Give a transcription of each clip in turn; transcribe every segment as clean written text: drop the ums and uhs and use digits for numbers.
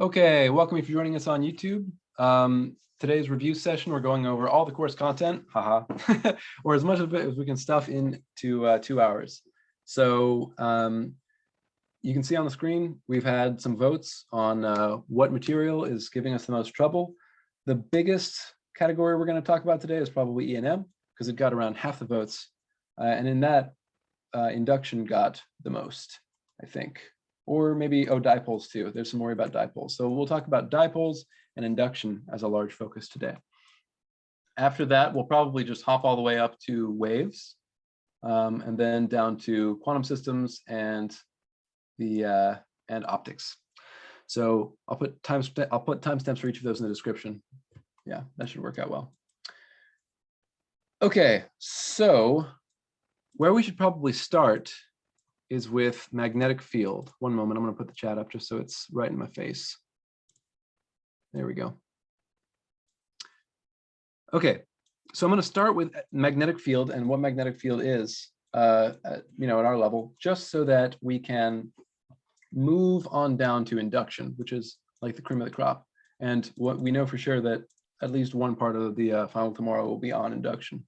Okay, welcome if you're joining us on YouTube. Today's review session, we're going over all the course content, haha, or as much of it as we can stuff into 2 hours. So you can see on the screen, we've had some votes on what material is giving us the most trouble. The biggest category we're going to talk about today is probably E&M, because it got around half the votes. And in that, induction got the most, I think. Or maybe, oh, dipoles too. There's some worry about dipoles. So we'll talk about dipoles and induction as a large focus today. After that, we'll probably just hop all the way up to waves, and then down to quantum systems and the and optics. So I'll put timestamps for each of those in the description. Yeah, that should work out well. Okay, so where we should probably start is with magnetic field. One moment, I'm going to put the chat up just so it's right in my face. There we go. Okay, so I'm going to start with magnetic field and what magnetic field is, at our level, just so that we can move on down to induction, which is like the cream of the crop. And what we know for sure that at least one part of the final tomorrow will be on induction.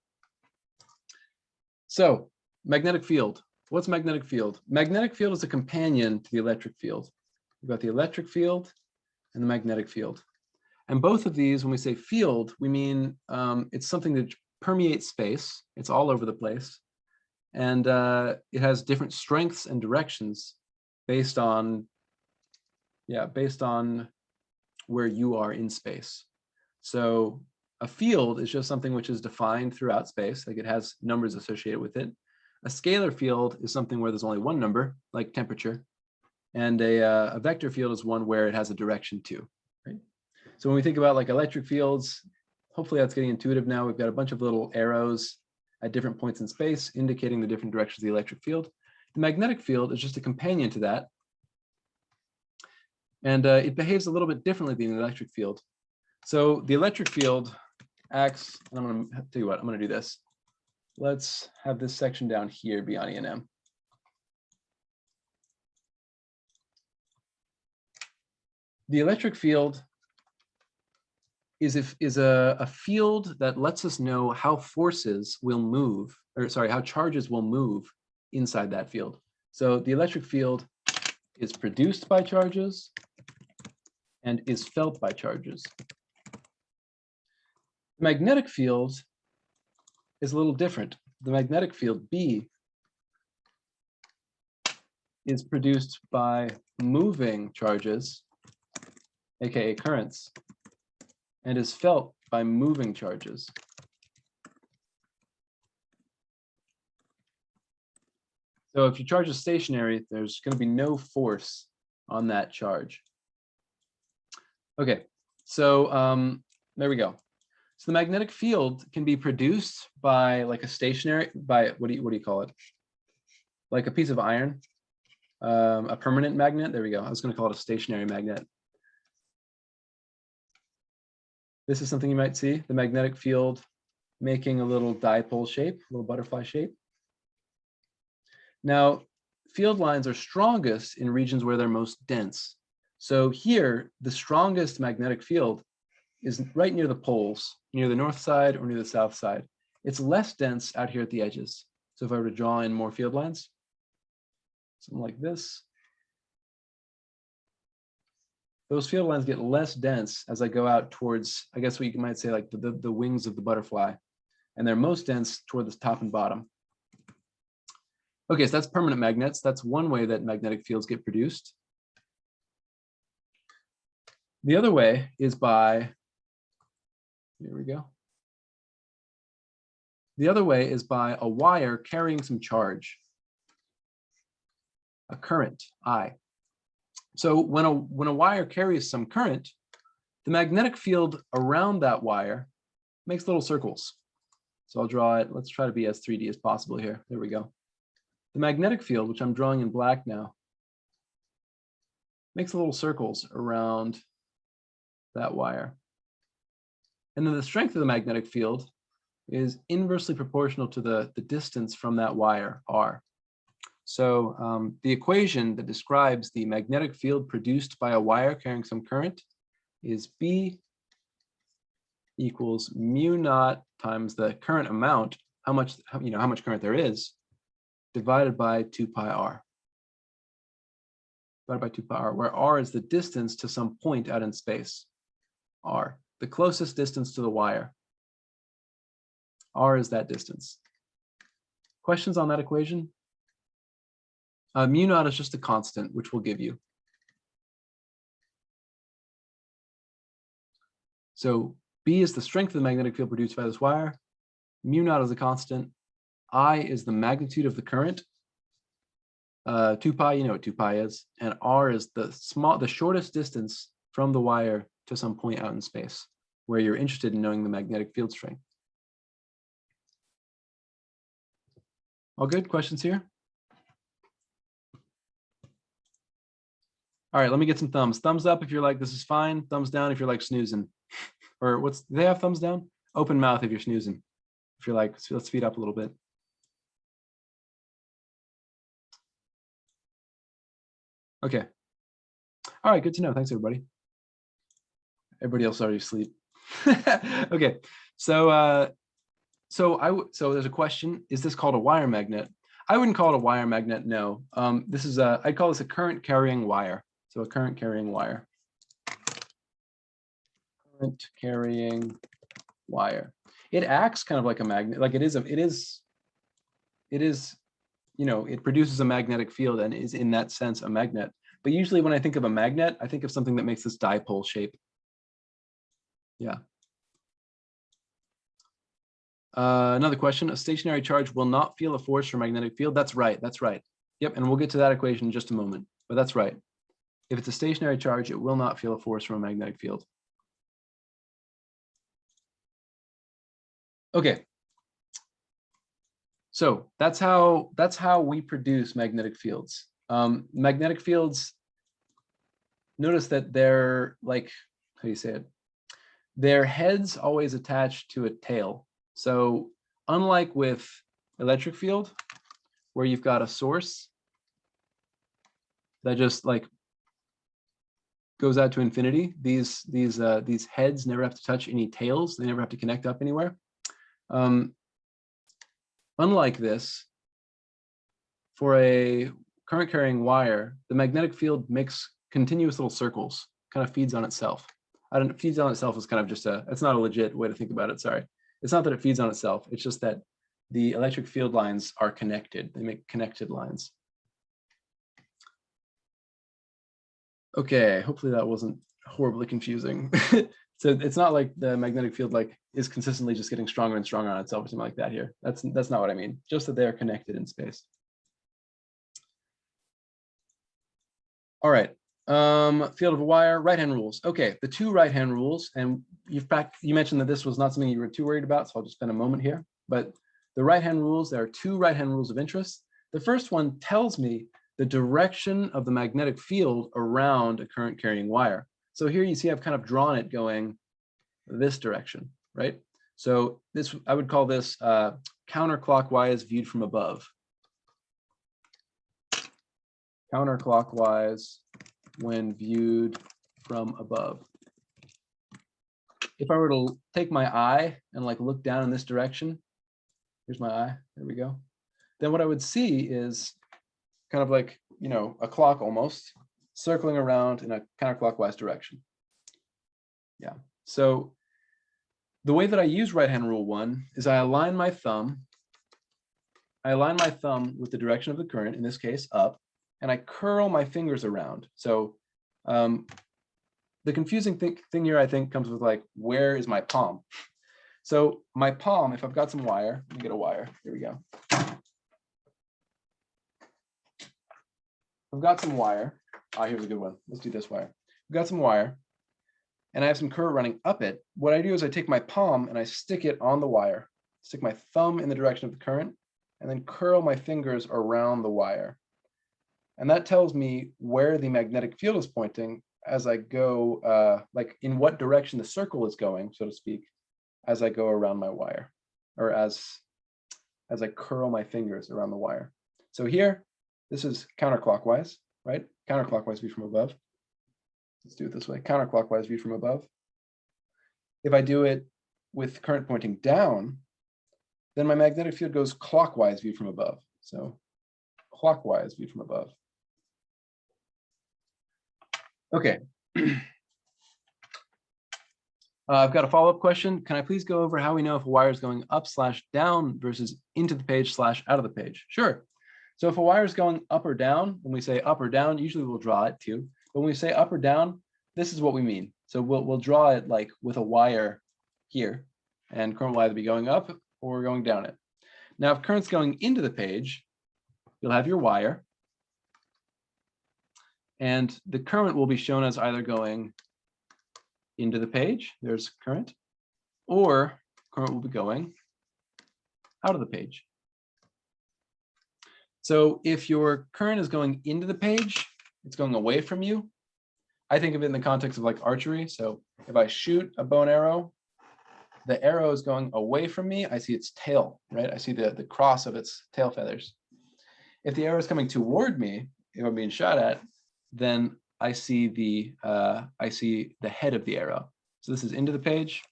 So magnetic field. What's magnetic field? Magnetic field is a companion to the electric field. We've got the electric field and the magnetic field. And both of these, when we say field, we mean it's something that permeates space. It's all over the place. And it has different strengths and directions based on where you are in space. So a field is just something which is defined throughout space, like it has numbers associated with it. A scalar field is something where there's only one number, like temperature, and a vector field is one where it has a direction too, right? So when we think about like electric fields, hopefully that's getting intuitive now. We've got a bunch of little arrows at different points in space indicating the different directions of the electric field. The magnetic field is just a companion to that, and it behaves a little bit differently than the electric field. So the electric field acts, and I'm going to tell you what, I'm going to do this. Let's have this section down here be on E&M. The electric field is a field that lets us know how forces will move, or sorry, how charges will move inside that field. So the electric field is produced by charges and is felt by charges. The magnetic field is a little different. The magnetic field B is produced by moving charges, aka currents, and is felt by moving charges. So if your charge is stationary, there's going to be no force on that charge. Okay, so there we go. So the magnetic field can be produced by like a stationary, by what do you call it? Like a piece of iron, a permanent magnet. There we go. I was going to call it a stationary magnet. This is something you might see, the magnetic field making a little dipole shape, a little butterfly shape. Now, field lines are strongest in regions where they're most dense. So here, the strongest magnetic field is right near the poles, near the north side or near the south side. It's less dense out here at the edges. So if I were to draw in more field lines, something like this, those field lines get less dense as I go out towards, I guess what you might say like the wings of the butterfly, and they're most dense toward the top and bottom. Okay, so that's permanent magnets. That's one way that magnetic fields get produced. The other way is by, here we go. The other way is by a wire carrying some charge, a current, I. So when a wire carries some current, the magnetic field around that wire makes little circles. So I'll draw it. Let's try to be as 3D as possible here. There we go. The magnetic field, which I'm drawing in black now, makes little circles around that wire. And then the strength of the magnetic field is inversely proportional to the distance from that wire, R. So the equation that describes the magnetic field produced by a wire carrying some current is B equals mu naught times the current amount, how much current there is, divided by 2 pi r. Divided by 2 pi r, where r is the distance to some point out in space. R, the closest distance to the wire. R is that distance. Questions on that equation? Mu naught is just a constant, which we'll give you. So B is the strength of the magnetic field produced by this wire. Mu naught is a constant. I is the magnitude of the current. 2 pi, you know what 2 pi is. And R is the shortest distance from the wire to some point out in space, where you're interested in knowing the magnetic field strength. All good? Questions here? All right, let me get some thumbs. Thumbs up if you're like, this is fine. Thumbs down if you're like snoozing. Or do they have thumbs down? Open mouth if you're snoozing. If you're like, let's speed up a little bit. Okay. All right, good to know. Thanks, everybody. Everybody else already asleep. Okay, so there's a question. Is this called a wire magnet? I wouldn't call it a wire magnet, no. I'd call this a current carrying wire. So a current carrying wire. Current carrying wire. It acts kind of like a magnet, like it produces a magnetic field and is in that sense a magnet. But usually when I think of a magnet, I think of something that makes this dipole shape. Yeah. Another question, a stationary charge will not feel a force from magnetic field. That's right, that's right. Yep, and we'll get to that equation in just a moment, but that's right. If it's a stationary charge, it will not feel a force from a magnetic field. Okay. So that's how we produce magnetic fields. Magnetic fields, notice that they're like, how do you say it? Their head's always attached to a tail. So unlike with electric field, where you've got a source that just like goes out to infinity, these heads never have to touch any tails. They never have to connect up anywhere. Unlike this, for a current carrying wire, the magnetic field makes continuous little circles, kind of feeds on itself. Feeds on itself is kind of just it's not a legit way to think about it, sorry. It's not that it feeds on itself, it's just that the electric field lines are connected. They make connected lines. Okay, hopefully that wasn't horribly confusing. So it's not like the magnetic field is consistently just getting stronger and stronger on itself or something like that here. That's not what I mean. Just that they are connected in space. All right. Field of a wire, right-hand rules. Okay, the two right-hand rules, and you mentioned that this was not something you were too worried about, so I'll just spend a moment here. But the right-hand rules, there are two right-hand rules of interest. The first one tells me the direction of the magnetic field around a current carrying wire. So here you see I've kind of drawn it going this direction, right? So I would call this counterclockwise viewed from above. Counterclockwise when viewed from above. If I were to take my eye and look down in this direction, here's my eye, there we go. Then what I would see is kind of like, a clock almost circling around in a counterclockwise direction. Yeah, so the way that I use right-hand rule 1 is I align my thumb with the direction of the current, in this case up, and I curl my fingers around. So the confusing thing here, I think, comes with where is my palm? So my palm, if I've got some wire, let me get a wire, here we go. I've got some wire. Here's a good one. Let's do this wire. I've got some wire, and I have some current running up it. What I do is I take my palm and I stick it on the wire, stick my thumb in the direction of the current, and then curl my fingers around the wire. And that tells me where the magnetic field is pointing as I go, in what direction the circle is going, so to speak, as I go around my wire, or as I curl my fingers around the wire. So here, This is counterclockwise, right? Counterclockwise viewed from above. Let's do it this way, counterclockwise viewed from above. If I do it with current pointing down, then my magnetic field goes clockwise viewed from above. So clockwise viewed from above. Okay. I've got a follow-up question. Can I please go over how we know if a wire is going up/down versus into the page / out of the page? Sure. So if a wire is going up or down, when we say up or down, usually we'll draw it too. But when we say up or down, this is what we mean. So we'll draw it like with a wire here, and current will either be going up or going down it. Now, if current's going into the page, you'll have your wire, and the current will be shown as either going into the page, there's current, or current will be going out of the page. So if your current is going into the page, it's going away from you. I think of it in the context of like archery. So if I shoot a bow and arrow, the arrow is going away from me. I see its tail, right? I see the cross of its tail feathers. If the arrow is coming toward me, if I'm being shot at, then I see the head of the arrow. So this is into the page,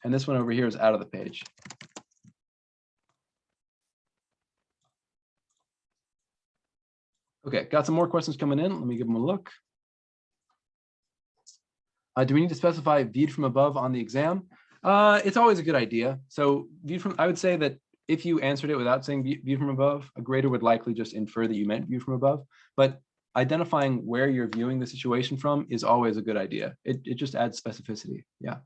and this one over here is out of the page. Okay, got some more questions coming in. Let me give them a look. Do we need to specify viewed from above on the exam? It's always a good idea. So viewed from, I would say that if you answered it without saying viewed from above, a grader would likely just infer that you meant viewed from above. But identifying where you're viewing the situation from is always a good idea. It just adds specificity. Yeah.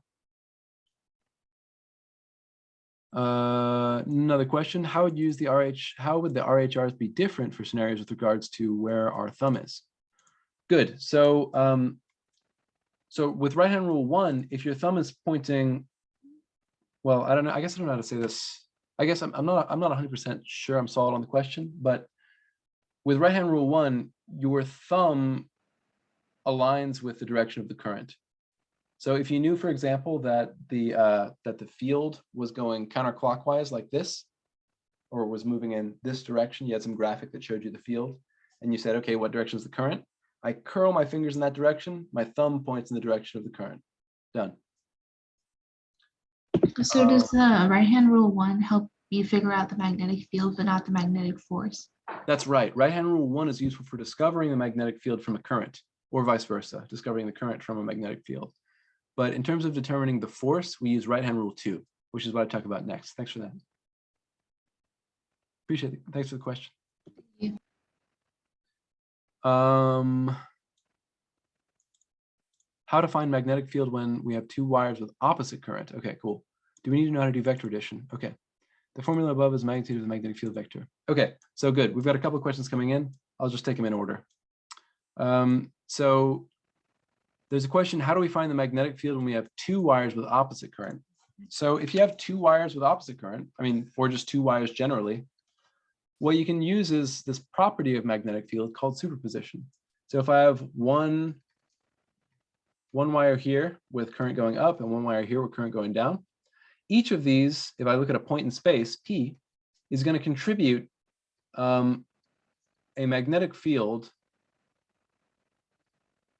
Another question: how would the RHRs be different for scenarios with regards to where our thumb is? Good. So so with right hand rule 1, if your thumb is pointing, well, I don't know. I guess I don't know how to say this. I guess I'm not 100% sure I'm solid on the question, but with right hand rule 1, your thumb aligns with the direction of the current. So if you knew, for example, that the field was going counterclockwise like this, or was moving in this direction, you had some graphic that showed you the field, and you said, okay, what direction is the current? I curl my fingers in that direction, my thumb points in the direction of the current. Done. So does the right-hand rule 1 help you figure out the magnetic field, but not the magnetic force? That's right. Right-hand rule 1 is useful for discovering the magnetic field from a current, or vice versa, discovering the current from a magnetic field. But in terms of determining the force, we use right-hand rule 2, which is what I talk about next. Thanks for that. Appreciate it. Thanks for the question. Yeah. How to find magnetic field when we have 2 wires with opposite current. Okay, cool. Do we need to know how to do vector addition? Okay. The formula above is magnitude of the magnetic field vector. Okay, so good. We've got a couple of questions coming in. I'll just take them in order. So there's a question: how do we find the magnetic field when we have 2 wires with opposite current? So if you have 2 wires with opposite current, or just 2 wires generally, what you can use is this property of magnetic field called superposition. So if I have one wire here with current going up and 1 wire here with current going down, each of these, if I look at a point in space, P, is going to contribute a magnetic field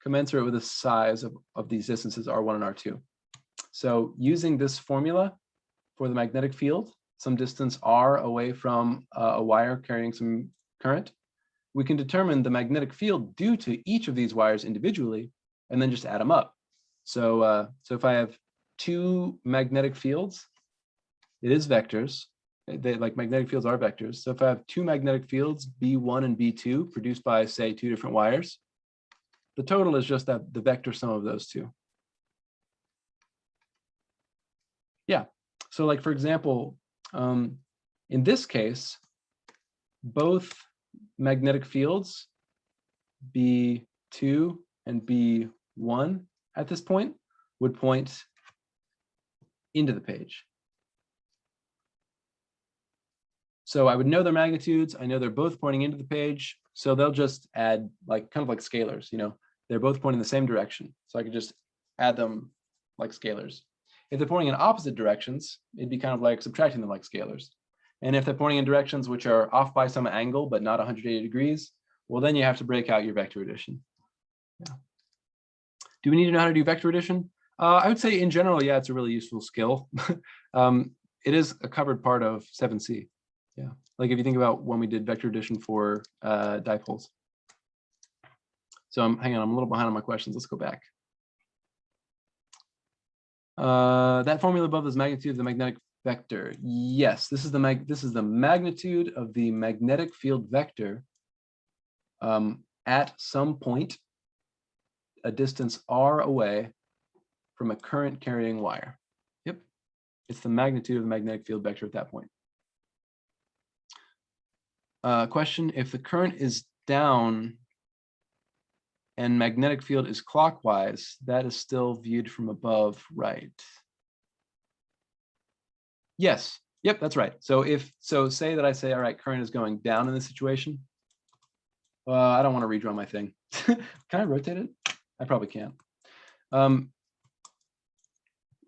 commensurate with the size of these distances R1 and R2. So using this formula for the magnetic field, some distance R away from a wire carrying some current, we can determine the magnetic field due to each of these wires individually, and then just add them up. So if I have 2 magnetic fields, it is vectors. Like magnetic fields are vectors. So if I have 2 magnetic fields, B1 and B2, produced by, say, 2 different wires, the total is just the vector sum of those 2. Yeah. So like, for example, in this case, both magnetic fields, B2 and B1 at this point, would point into the page. So I would know their magnitudes. I know they're both pointing into the page. So they'll just add kind of like scalars, they're both pointing in the same direction. So I could just add them like scalars. If they're pointing in opposite directions, it'd be kind of like subtracting them like scalars. And if they're pointing in directions which are off by some angle, but not 180 degrees, well, then you have to break out your vector addition. Yeah. Do we need to know how to do vector addition? I would say in general, yeah, it's a really useful skill. It is a covered part of 7C. Yeah, like if you think about when we did vector addition for dipoles. So hang on, I'm a little behind on my questions. Let's go back. That formula above is magnitude of the magnetic vector. Yes, this is the magnitude of the magnetic field vector at some point, a distance r away from a current carrying wire. Yep, it's the magnitude of the magnetic field vector at that point. Question: if the current is down and magnetic field is clockwise, that is still viewed from above, right? Yes. Yep, that's right. So say that I say, all right, current is going down in this situation. I don't want to redraw my thing. Can I rotate it? I probably can't.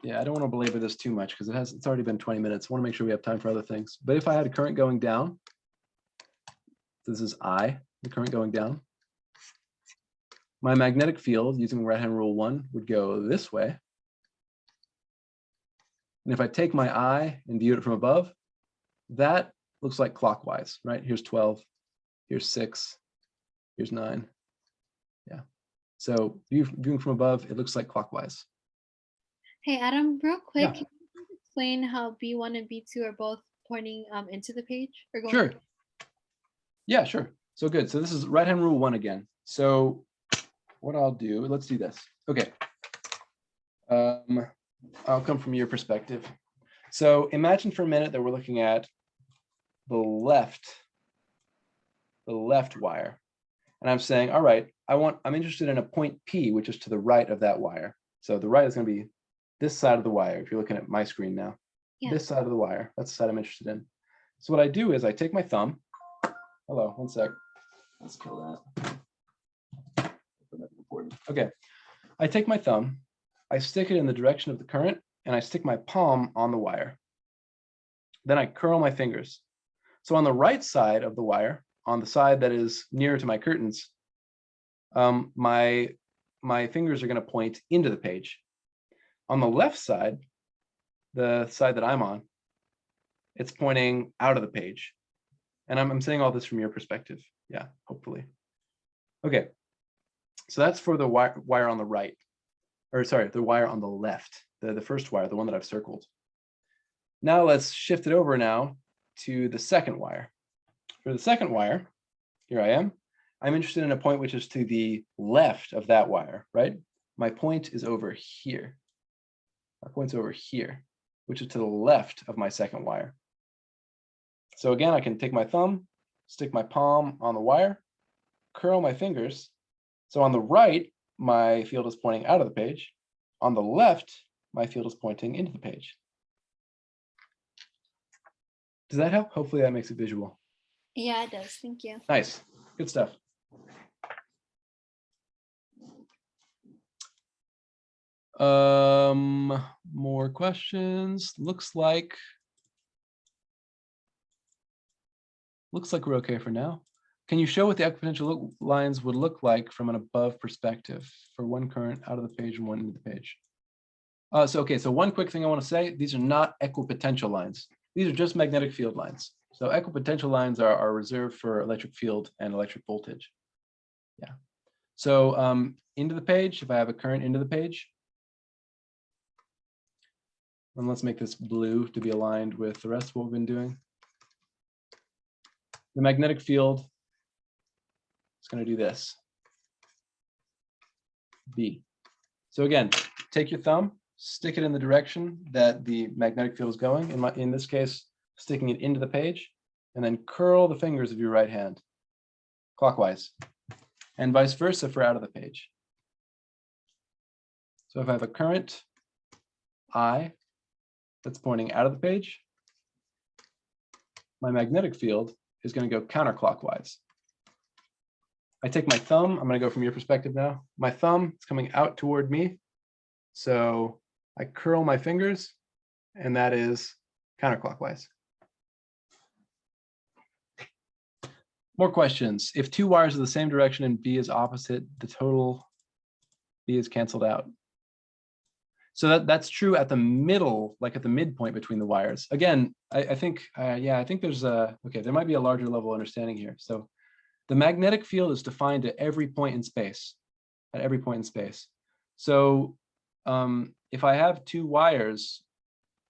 Yeah, I don't want to belabor this too much because it's already been 20 minutes. I want to make sure we have time for other things. But if I had a current going down, this is I, the current going down. My magnetic field using right-hand rule 1 would go this way. And if I take my eye and view it from above, that looks like clockwise, right? Here's 12, here's 6, here's 9. Yeah. So viewing from above, it looks like clockwise. Hey, Adam, real quick, Yeah. can you explain how B1 and B2 are both pointing into the page? Or going Sure. Yeah, sure. So good. So this is right-hand rule 1 again. So what I'll do, let's do this. Okay. I'll come from your perspective. So imagine for a minute that we're looking at the left wire. And I'm saying, all right, I'm interested in a point P, which is to the right of that wire. So the right is going to be this side of the wire. If you're looking at my screen now, yeah. This side of the wire, that's the side I'm interested in. So what I do is I take my thumb. Hello, one sec. Let's kill that. Okay, I take my thumb, I stick it in the direction of the current, and I stick my palm on the wire. Then I curl my fingers. So on the right side of the wire, on the side that is nearer to my curtains, my fingers are going to point into the page. On the left side, the side that I'm on, it's pointing out of the page. And I'm saying all this from your perspective. Yeah, hopefully. Okay, so that's for the wire on the right. Or sorry, the wire on the left, the first wire, the one that I've circled. Now let's shift it over now to the second wire. For the second wire, here I am. I'm interested in a point which is to the left of that wire, right? My point is over here. My point's over here, which is to the left of my second wire. So again, I can take my thumb, stick my palm on the wire, curl my fingers. So on the right, my field is pointing out of the page. On the left, my field is pointing into the page. Does that help? Hopefully that makes it visual. Yeah, it does. Thank you. Nice. Good stuff. More questions. Looks like we're okay for now. Can you show what the equipotential lines would look like from an above perspective for one current out of the page and one into the page? So one quick thing I want to say, these are not equipotential lines. These are just magnetic field lines. So equipotential lines are reserved for electric field and electric voltage. Yeah. So into the page, if I have a current into the page, and let's make this blue to be aligned with the rest of what we've been doing. The magnetic field is going to do this. B. So again, take your thumb, stick it in the direction that the magnetic field is going. In this case, sticking it into the page, and then curl the fingers of your right hand clockwise, and vice versa for out of the page. So if I have a current I that's pointing out of the page, my magnetic field is going to go counterclockwise. I take my thumb, I'm going to go from your perspective now. My thumb is coming out toward me. So I curl my fingers, and that is counterclockwise. More questions. If two wires are the same direction and B is opposite, the total B is canceled out. So that's true at the middle, like at the midpoint between the wires. Again, I think, yeah, I think there's okay, there might be a larger level of understanding here. So the magnetic field is defined at every point in space, at every point in space. So if I have two wires,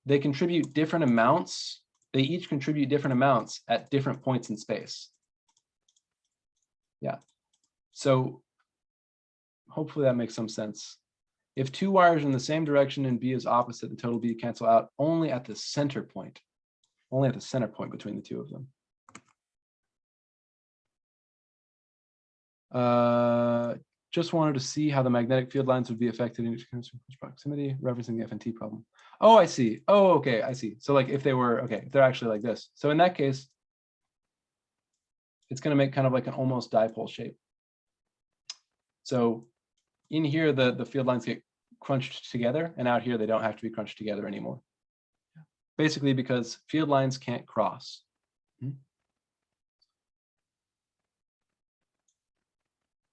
they contribute different amounts. They each contribute different amounts at different points in space. Yeah, so hopefully that makes some sense. If two wires are in the same direction and B is opposite, the total B cancel out only at the center point, only at the center point between the two of them. Just wanted to see how the magnetic field lines would be affected in proximity, referencing the FNT problem. Oh, I see. Oh, okay, I see. So like if they were, okay, if they're actually like this. So in that case, it's gonna make kind of like an almost dipole shape. So in here, the field lines get crunched together, and out here, they don't have to be crunched together anymore. Basically because field lines can't cross.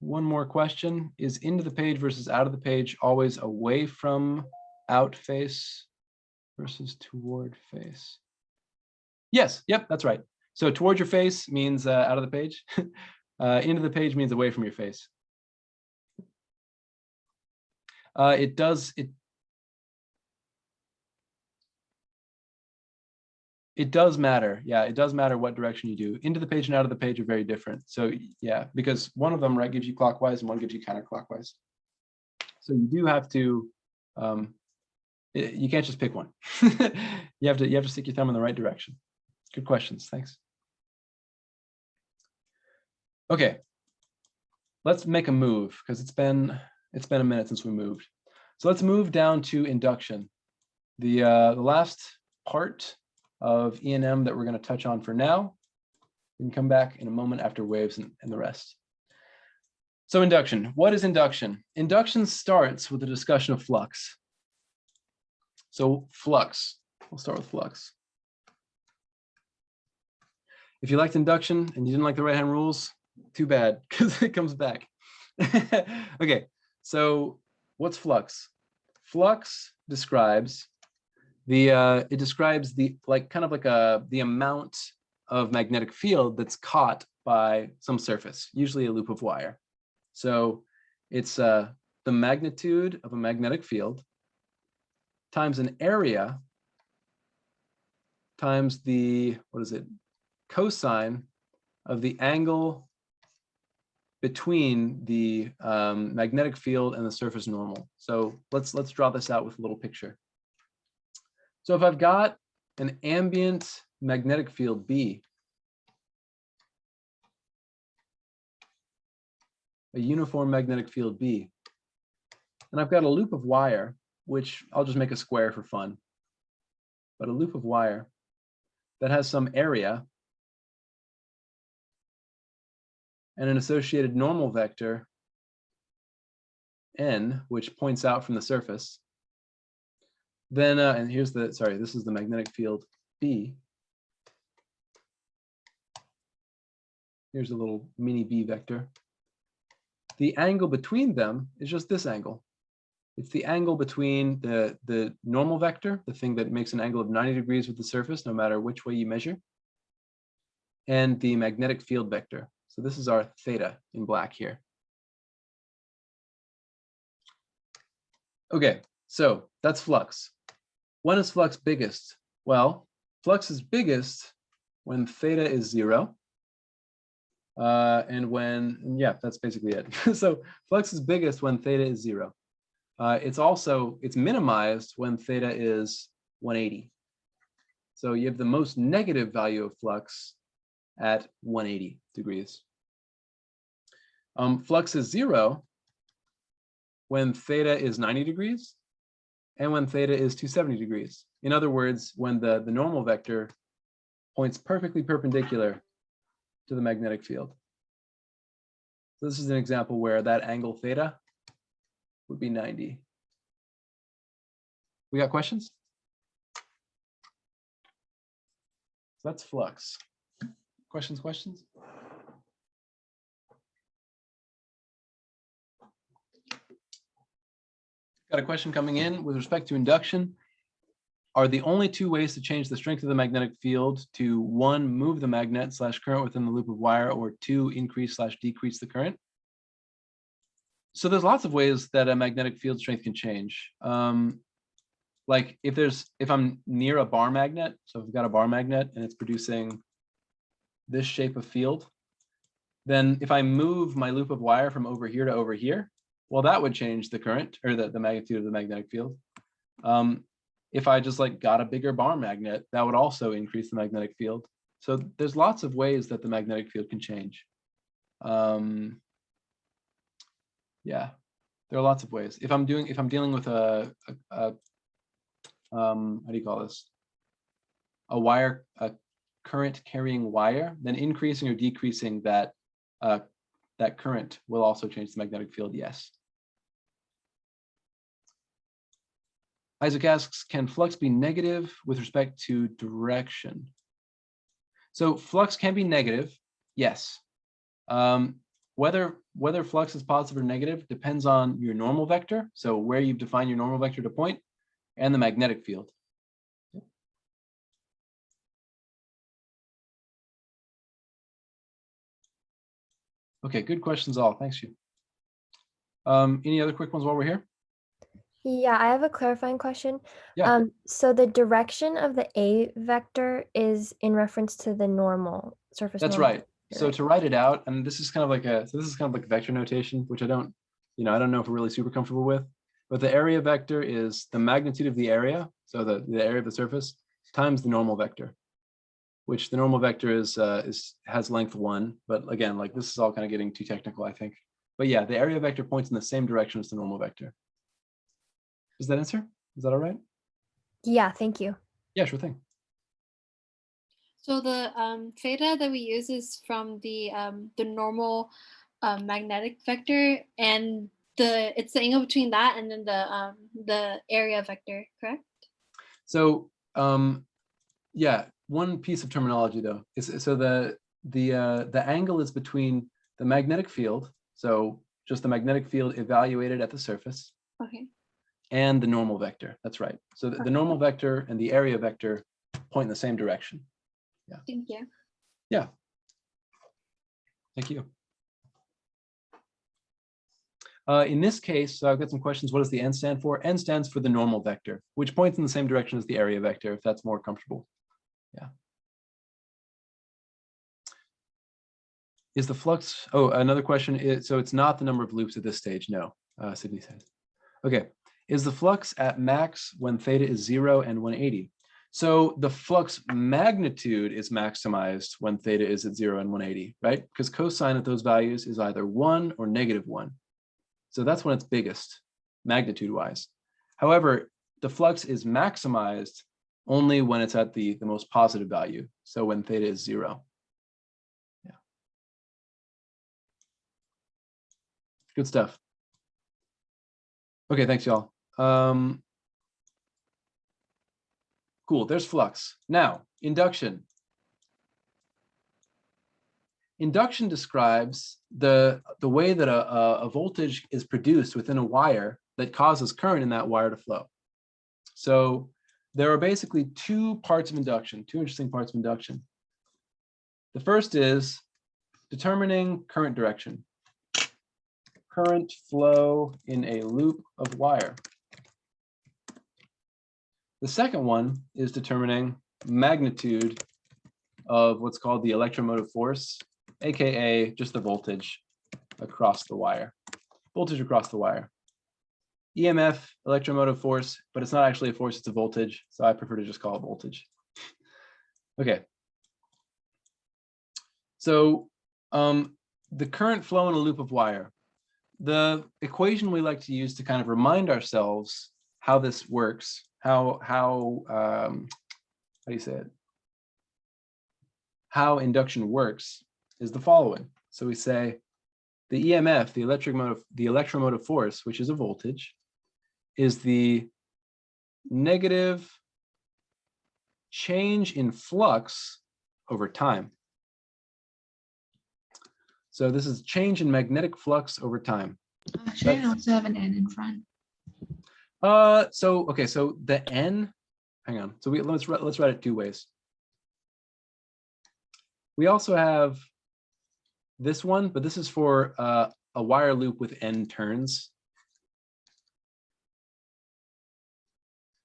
One more question, is into the page versus out of the page always away from out face versus toward face? Yes, yep, that's right. So toward your face means out of the page. Into the page means away from your face. It does matter. Yeah, it does matter what direction you do. Into the page and out of the page are very different. So yeah, because one of them, right, gives you clockwise and one gives you counterclockwise. So you do have to, you can't just pick one. you have to stick your thumb in the right direction. Good questions, thanks. Okay, let's make a move because it's been a minute since we moved. So let's move down to induction. The last part of E&M that we're going to touch on for now. We can come back in a moment after waves and the rest. So induction, what is induction? Induction starts with a discussion of flux. So flux, we'll start with flux. If you liked induction and you didn't like the right-hand rules, too bad, because it comes back. Okay, so what's flux? Flux describes the the amount of magnetic field that's caught by some surface, usually a loop of wire. So it's the magnitude of a magnetic field times an area times the, cosine of the angle between the magnetic field and the surface normal. So let's draw this out with a little picture. So if I've got an ambient magnetic field B, a uniform magnetic field B, and I've got a loop of wire, which I'll just make a square for fun, but a loop of wire that has some area and an associated normal vector n, which points out from the surface. Then, and here's the, sorry, this is the magnetic field B. Here's a little mini B vector. The angle between them is just this angle. It's the angle between the normal vector, the thing that makes an angle of 90 degrees with the surface, no matter which way you measure, and the magnetic field vector. So this is our theta in black here. Okay, so that's flux. When is flux biggest? Well, flux is biggest when theta is 0. And when, yeah, that's basically it. So flux is biggest when theta is 0. It's minimized when theta is 180. So you have the most negative value of flux at 180 degrees. Flux is 0 when theta is 90 degrees and when theta is 270 degrees. In other words, when the normal vector points perfectly perpendicular to the magnetic field. So this is an example where that angle theta would be 90. We got questions? So that's flux. Questions? Got a question coming in with respect to induction. Are the only two ways to change the strength of the magnetic field to 1, move the magnet / current within the loop of wire, or 2, increase / decrease the current? So there's lots of ways that a magnetic field strength can change. Like if I'm near a bar magnet, so if I've got a bar magnet and it's producing this shape of field, then if I move my loop of wire from over here to over here, well, that would change the current or the magnitude of the magnetic field. If I just like got a bigger bar magnet, that would also increase the magnetic field. So there's lots of ways that the magnetic field can change. Yeah, there are lots of ways. If I'm dealing with a how do you call this? A current carrying wire, then increasing or decreasing that that current will also change the magnetic field. Yes. Isaac asks, can flux be negative with respect to direction? So flux can be negative, yes. Whether flux is positive or negative depends on your normal vector, so where you've defined your normal vector to point, and the magnetic field. Okay, good questions all. Thanks, you. Any other quick ones while we're here? Yeah, I have a clarifying question. Yeah. So the direction of the A vector is in reference to the normal surface. That's normal right. vector, So right? to write it out, and this is kind of like vector notation, which I don't know if we're really super comfortable with. But the area vector is the magnitude of the area, so the area of the surface, times the normal vector, which the normal vector has length 1. But again, like this is all kind of getting too technical, I think. But yeah, the area vector points in the same direction as the normal vector. Does that answer? Is that all right? Yeah, thank you. Yeah, sure thing. So the theta that we use is from the normal magnetic vector, and it's the angle between that and then the area vector, correct? So yeah, one piece of terminology though is so the angle is between the magnetic field, so just the magnetic field evaluated at the surface. Okay. And the normal vector. That's right. So the normal vector and the area vector point in the same direction. Yeah. Thank you. Yeah. Thank you. In this case, so I've got some questions. What does the N stand for? N stands for the normal vector, which points in the same direction as the area vector, if that's more comfortable. Yeah. Is the flux, oh, another question is, so it's not the number of loops at this stage. No, Sydney says. Okay. Is the flux at max when theta is 0 and 180? So the flux magnitude is maximized when theta is at 0 and 180, right? Because cosine at those values is either 1 or -1. So that's when it's biggest, magnitude-wise. However, the flux is maximized only when it's at the most positive value. So when theta is 0. Yeah. Good stuff. Okay, thanks, y'all. Cool, there's flux. Now, induction. Induction describes the way that a voltage is produced within a wire that causes current in that wire to flow. So there are basically two parts of induction, two interesting parts of induction. The first is determining current direction. Current flow in a loop of wire. The second one is determining magnitude of what's called the electromotive force, aka just the voltage across the wire. Voltage across the wire. EMF, electromotive force, but it's not actually a force, it's a voltage, so I prefer to just call it voltage. Okay. So the current flow in a loop of wire. The equation we like to use to kind of remind ourselves how this works, how do you say it? How induction works is the following. So we say the EMF, the electromotive force, which is a voltage, is the negative change in flux over time. So this is change in magnetic flux over time. Should I also have an N in front? Okay, so the n, hang on. So let's write it two ways. We also have this one, but this is for a wire loop with n turns.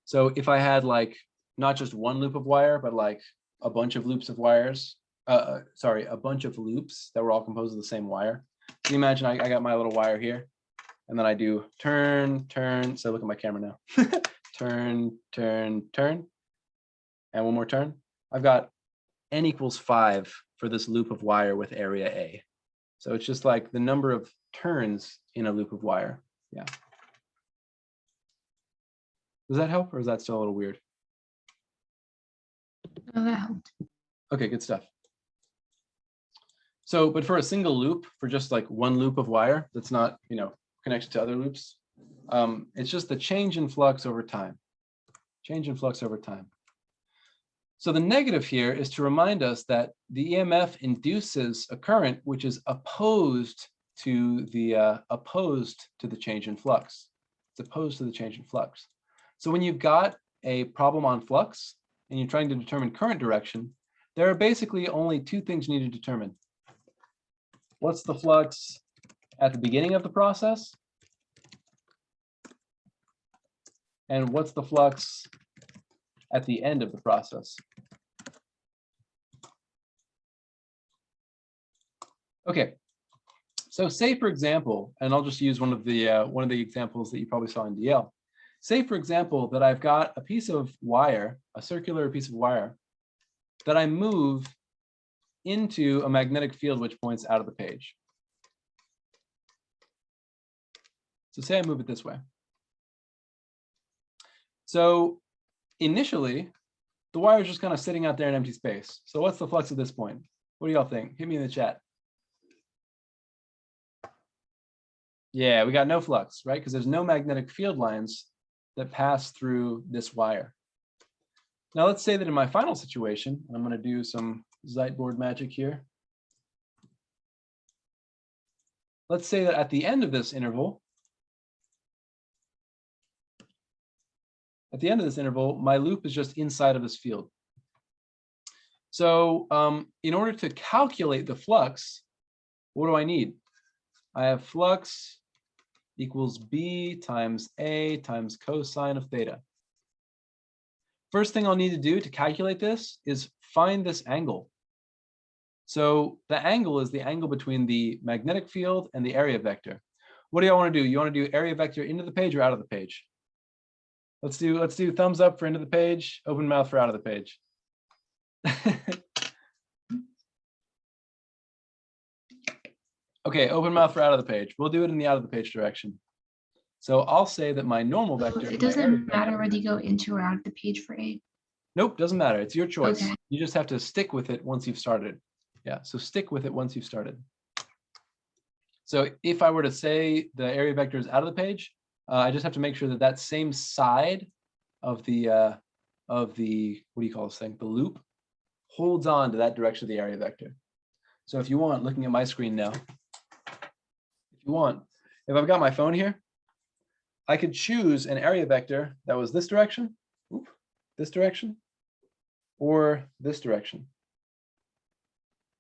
So if I had like not just one loop of wire, but like a bunch of loops of wires, sorry, a bunch of loops that were all composed of the same wire. So you imagine I got my little wire here, and then I do turn, turn. So look at my camera now. Turn, turn, turn, and one more turn. I've got n equals 5 for this loop of wire with area A. So it's just like the number of turns in a loop of wire. Yeah. Does that help, or is that still a little weird? Oh, that helped. Okay, good stuff. So, but for a single loop, for just like one loop of wire that's not, connected to other loops, it's just the change in flux over time. Change in flux over time. So the negative here is to remind us that the EMF induces a current which is opposed to the change in flux. It's opposed to the change in flux. So when you've got a problem on flux and you're trying to determine current direction, there are basically only two things you need to determine. What's the flux at the beginning of the process? And what's the flux at the end of the process? Okay, so say for example, and I'll just use one of the examples that you probably saw in DL. Say for example that I've got a piece of wire, a circular piece of wire, that I move into a magnetic field which points out of the page. So say I move it this way. So initially, the wire is just kind of sitting out there in empty space. So what's the flux at this point? What do y'all think? Hit me in the chat. Yeah, we got no flux, right? Because there's no magnetic field lines that pass through this wire. Now let's say that in my final situation, I'm going to do some Zeitboard magic here. Let's say that at the end of this interval, my loop is just inside of this field. So in order to calculate the flux, what do I need? I have flux equals B times A times cosine of theta. First thing I'll need to do to calculate this is find this angle. So the angle is the angle between the magnetic field and the area vector. What do y'all want to do? You want to do area vector into the page or out of the page? Let's do thumbs up for into the page, open mouth for out of the page. Okay, open mouth for out of the page. We'll do it in the out of the page direction. So I'll say that my normal vector. It doesn't matter whether you go into or out of the page for A. Nope, doesn't matter. It's your choice. Okay. You just have to stick with it once you've started. Yeah, so stick with it once you've started. So if I were to say the area vector is out of the page, I just have to make sure that that same side of the what do you call this thing? The loop holds on to that direction of the area vector. So if you want, looking at my screen now, if I've got my phone here, I could choose an area vector that was this direction, this direction, or this direction,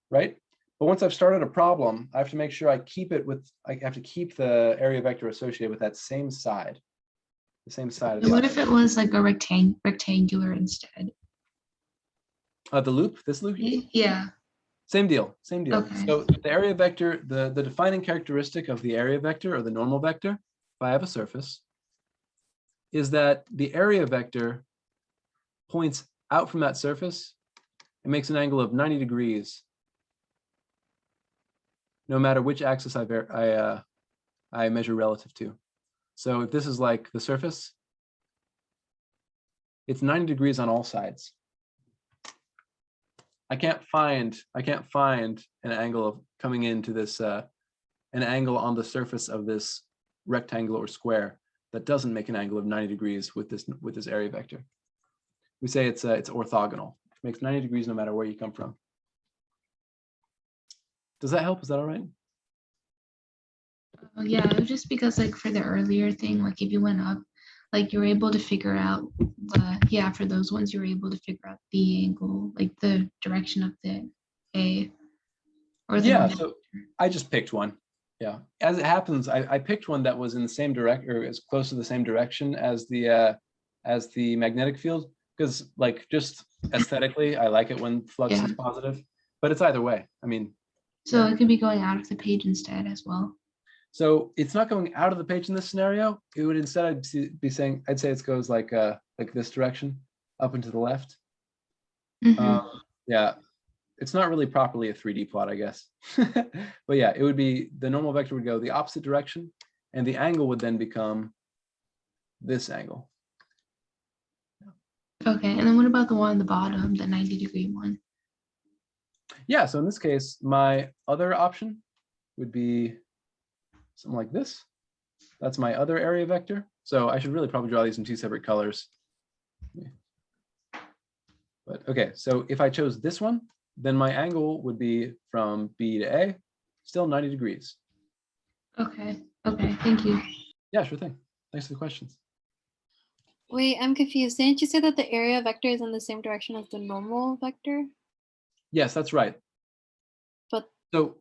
right? But once I've started a problem, I have to make sure I have to keep the area vector associated with that same side, the same side of the What if it was like a rectangular instead? The loop, this loop? Yeah. Same deal. Okay. So the area vector, the defining characteristic of the area vector or the normal vector, if I have a surface, is that the area vector points out from that surface and makes an angle of 90 degrees, no matter which axis I measure relative to. So if this is like the surface, it's 90 degrees on all sides. I can't find an angle of coming into this, an angle on the surface of this rectangle or square that doesn't make an angle of 90 degrees with this area vector. We say it's orthogonal. It makes 90 degrees no matter where you come from. Does that help? Is that all right? Yeah, just because like for the earlier thing, like if you went up, like you're able to figure out for those ones you're able to figure out the angle, like the direction of the A or the Yeah, normal. so I just picked one. Yeah, as it happens, I picked one that was in the same direct or as close to the same direction as the magnetic field, because like just aesthetically, I like it when flux Yeah. is positive, but it's either way. I mean, So yeah. it could be going out of the page instead as well. So it's not going out of the page in this scenario. It would instead be saying, I'd say it goes like this direction, up and to the left. Mhm. Yeah, it's not really properly a 3D plot, I guess. But yeah, it would be the normal vector would go the opposite direction, and the angle would then become this angle. Okay, and then what about the one on the bottom, the 90-degree one? Yeah, so in this case, my other option would be something like this. That's my other area vector. So I should really probably draw these in two separate colors. But okay, so if I chose this one, then my angle would be from B to A, still 90 degrees. Okay, thank you. Yeah, sure thing. Thanks for the questions. Wait, I'm confused. Didn't you say that the area vector is in the same direction as the normal vector? Yes, that's right. But so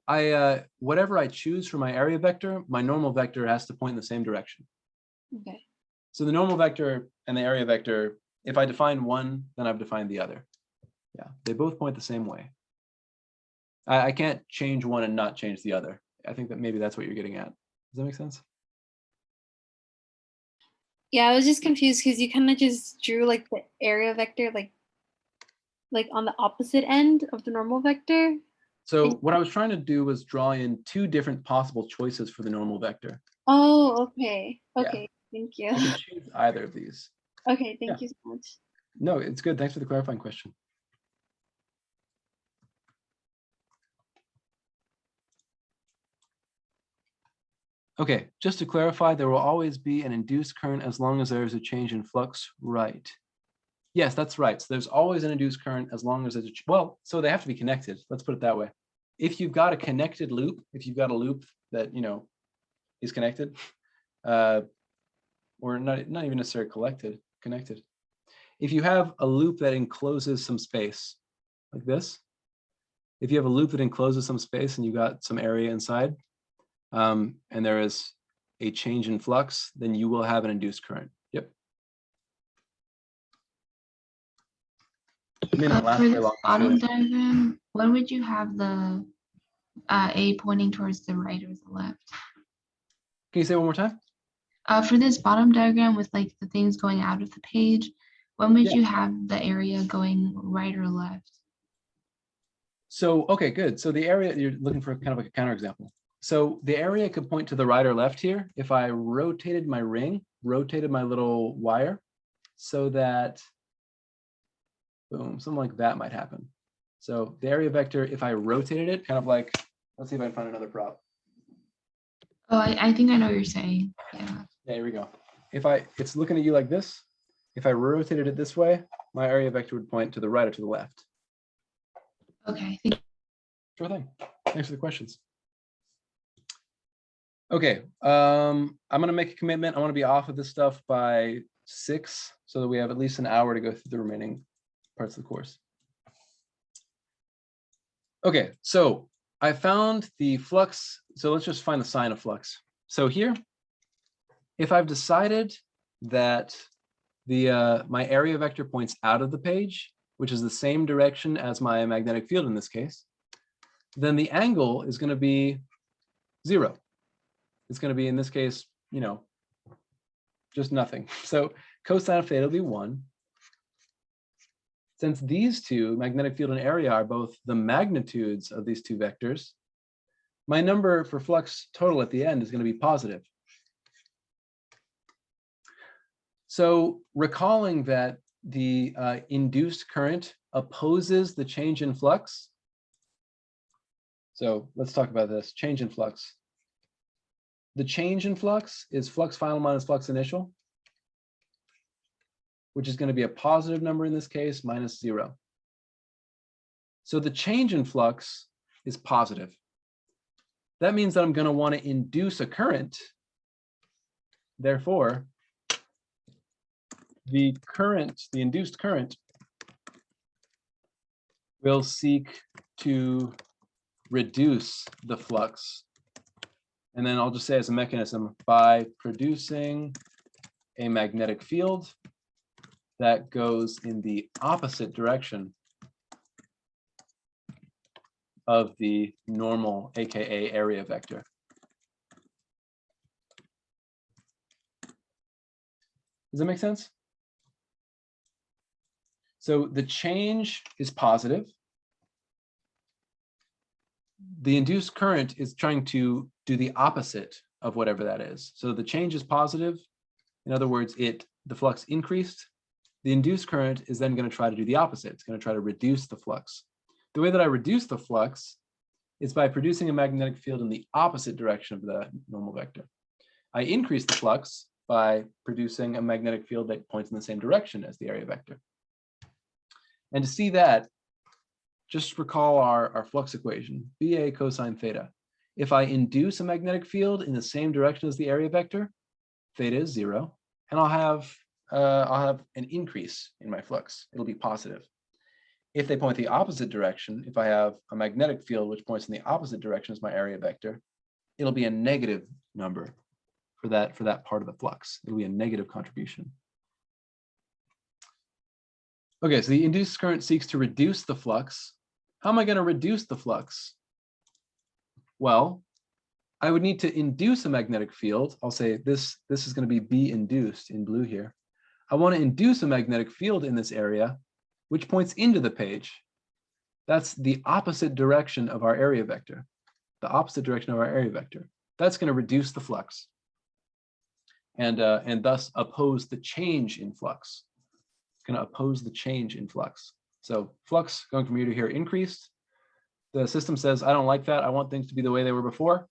whatever I choose for my area vector, my normal vector has to point in the same direction. okay. So the normal vector and the area vector, if I define one, then I've defined the other. Yeah, they both point the same way. I can't change one and not change the other. I think that maybe that's what you're getting at. Does that make sense? Yeah, I was just confused because you kind of just drew like the area vector like on the opposite end of the normal vector. So what I was trying to do was draw in two different possible choices for the normal vector. Oh, okay. Yeah. Okay, thank you. You can choose either of these. Okay, thank Yeah. you so much. No, it's good. Thanks for the clarifying question. Okay, just to clarify, there will always be an induced current as long as there is a change in flux, right? Yes, that's right. So there's always an induced current as long as there's well, so they have to be connected. Let's put it that way. If you've got a connected loop, if you've got a loop that, is connected, or not even necessarily connected. If you have a loop that encloses some space like this, if you have a loop that encloses some space and you got some area inside, and there is a change in flux, then you will have an induced current. Yep. It may not last For very this long. bottom diagram, when would you have the A pointing towards the right or the left? Can you say one more time? For this bottom diagram with like the things going out of the page, when would Yeah. you have the area going right or left? So, okay, good. So the area, you're looking for kind of like a counterexample. So the area could point to the right or left here if I rotated my ring, rotated my little wire so that, boom, something like that might happen. So the area vector, if I rotated it, kind of like, let's see if I can find another prop. Oh, I think I know what you're saying. Yeah. Yeah, here we go. It's looking at you like this. If I rotated it this way, my area vector would point to the right or to the left. Okay. Thank you. Sure thing. Thanks for the questions. Okay, I'm gonna make a commitment. I want to be off of this stuff by 6 so that we have at least an hour to go through the remaining parts of the course. Okay, so I found the flux. So let's just find the sign of flux. So here, if I've decided that my area vector points out of the page, which is the same direction as my magnetic field in this case, then the angle is going to be 0. It's going to be, in this case, just nothing. So cosine of theta will be 1. Since these two, magnetic field and area, are both the magnitudes of these two vectors, my number for flux total at the end is going to be positive. So recalling that the induced current opposes the change in flux. So let's talk about this, change in flux. The change in flux is flux final minus flux initial, which is going to be a positive number in this case, minus 0. So the change in flux is positive. That means that I'm going to want to induce a current. Therefore, the induced current will seek to reduce the flux. And then I'll just say as a mechanism, by producing a magnetic field that goes in the opposite direction of the normal, aka area vector. Does that make sense? So the change is positive. The induced current is trying to do the opposite of whatever that is. So the change is positive. In other words, the flux increased. The induced current is then going to try to do the opposite. It's going to try to reduce the flux. The way that I reduce the flux is by producing a magnetic field in the opposite direction of the normal vector. I increase the flux by producing a magnetic field that points in the same direction as the area vector. And to see that, just recall our flux equation, BA cosine theta. If I induce a magnetic field in the same direction as the area vector, theta is 0, and I'll have an increase in my flux. It'll be positive. If they point the opposite direction, if I have a magnetic field which points in the opposite direction as my area vector, it'll be a negative number for that part of the flux. It'll be a negative contribution. Okay, so the induced current seeks to reduce the flux. How am I going to reduce the flux? Well, I would need to induce a magnetic field. I'll say this is going to be B induced in blue here. I want to induce a magnetic field in this area, which points into the page. That's the opposite direction of our area vector. The opposite direction of our area vector. That's going to reduce the flux and thus oppose the change in flux. It's going to oppose the change in flux. So flux going from here to here increased. The system says, I don't like that. I want things to be the way they were before.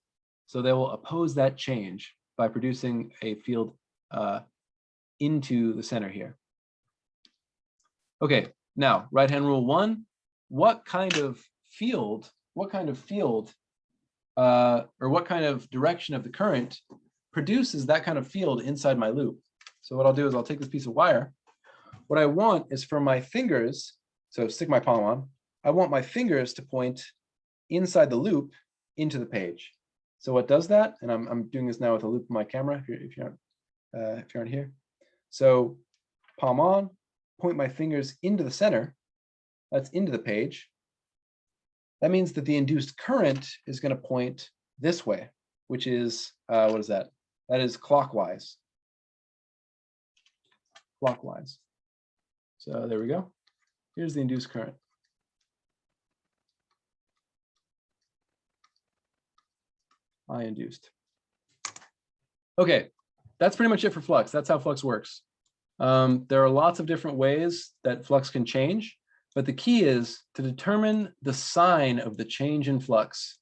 So they will oppose that change by producing a field into the center here. Okay, now right-hand rule 1, what kind of direction of the current produces that kind of field inside my loop? So what I'll do is I'll take this piece of wire. What I want is for my fingers, so stick my palm on, I want my fingers to point inside the loop into the page. So what does that? And I'm doing this now with a loop in my camera if you aren't here. So palm on, point my fingers into the center. That's into the page. That means that the induced current is going to point this way, which is, what is that? That is clockwise. Clockwise. So there we go. Here's the induced current. I induced. Okay, that's pretty much it for flux. That's how flux works. There are lots of different ways that flux can change, but the key is to determine the sign of the change in flux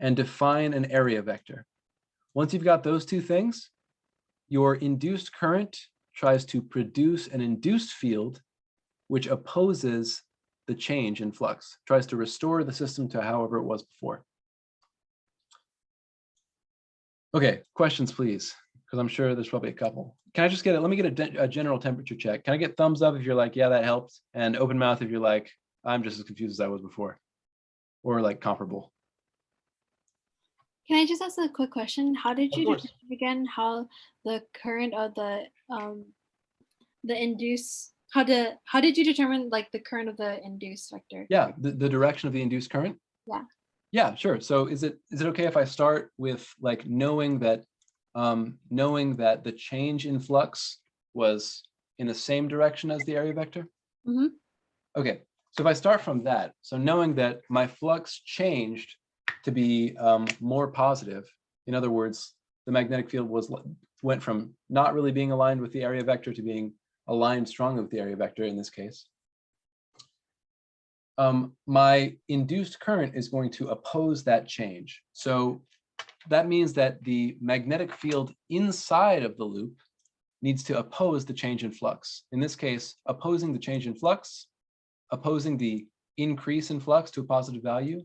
and define an area vector. Once you've got those two things, your induced current tries to produce an induced field which opposes the change in flux, tries to restore the system to however it was before. Okay, questions, please, because I'm sure there's probably a couple. Can I just let me get a general temperature check. Can I get thumbs up if you're like, yeah, that helped, and open mouth if you're like, I'm just as confused as I was before, or like comparable. Can I just ask a quick question? How did you course. determine again how the current of the induced, how did you determine like the current of the induced vector? Yeah, the direction of the induced current? Yeah. Yeah, sure. So is it okay if I start with like knowing that the change in flux was in the same direction as the area vector? Mm-hmm. Okay, so if I start from that, so knowing that my flux changed to be more positive, in other words, the magnetic field went from not really being aligned with the area vector to being aligned strongly with the area vector in this case. My induced current is going to oppose that change. So that means that the magnetic field inside of the loop needs to oppose the change in flux. In this case, opposing the change in flux, opposing the increase in flux to a positive value,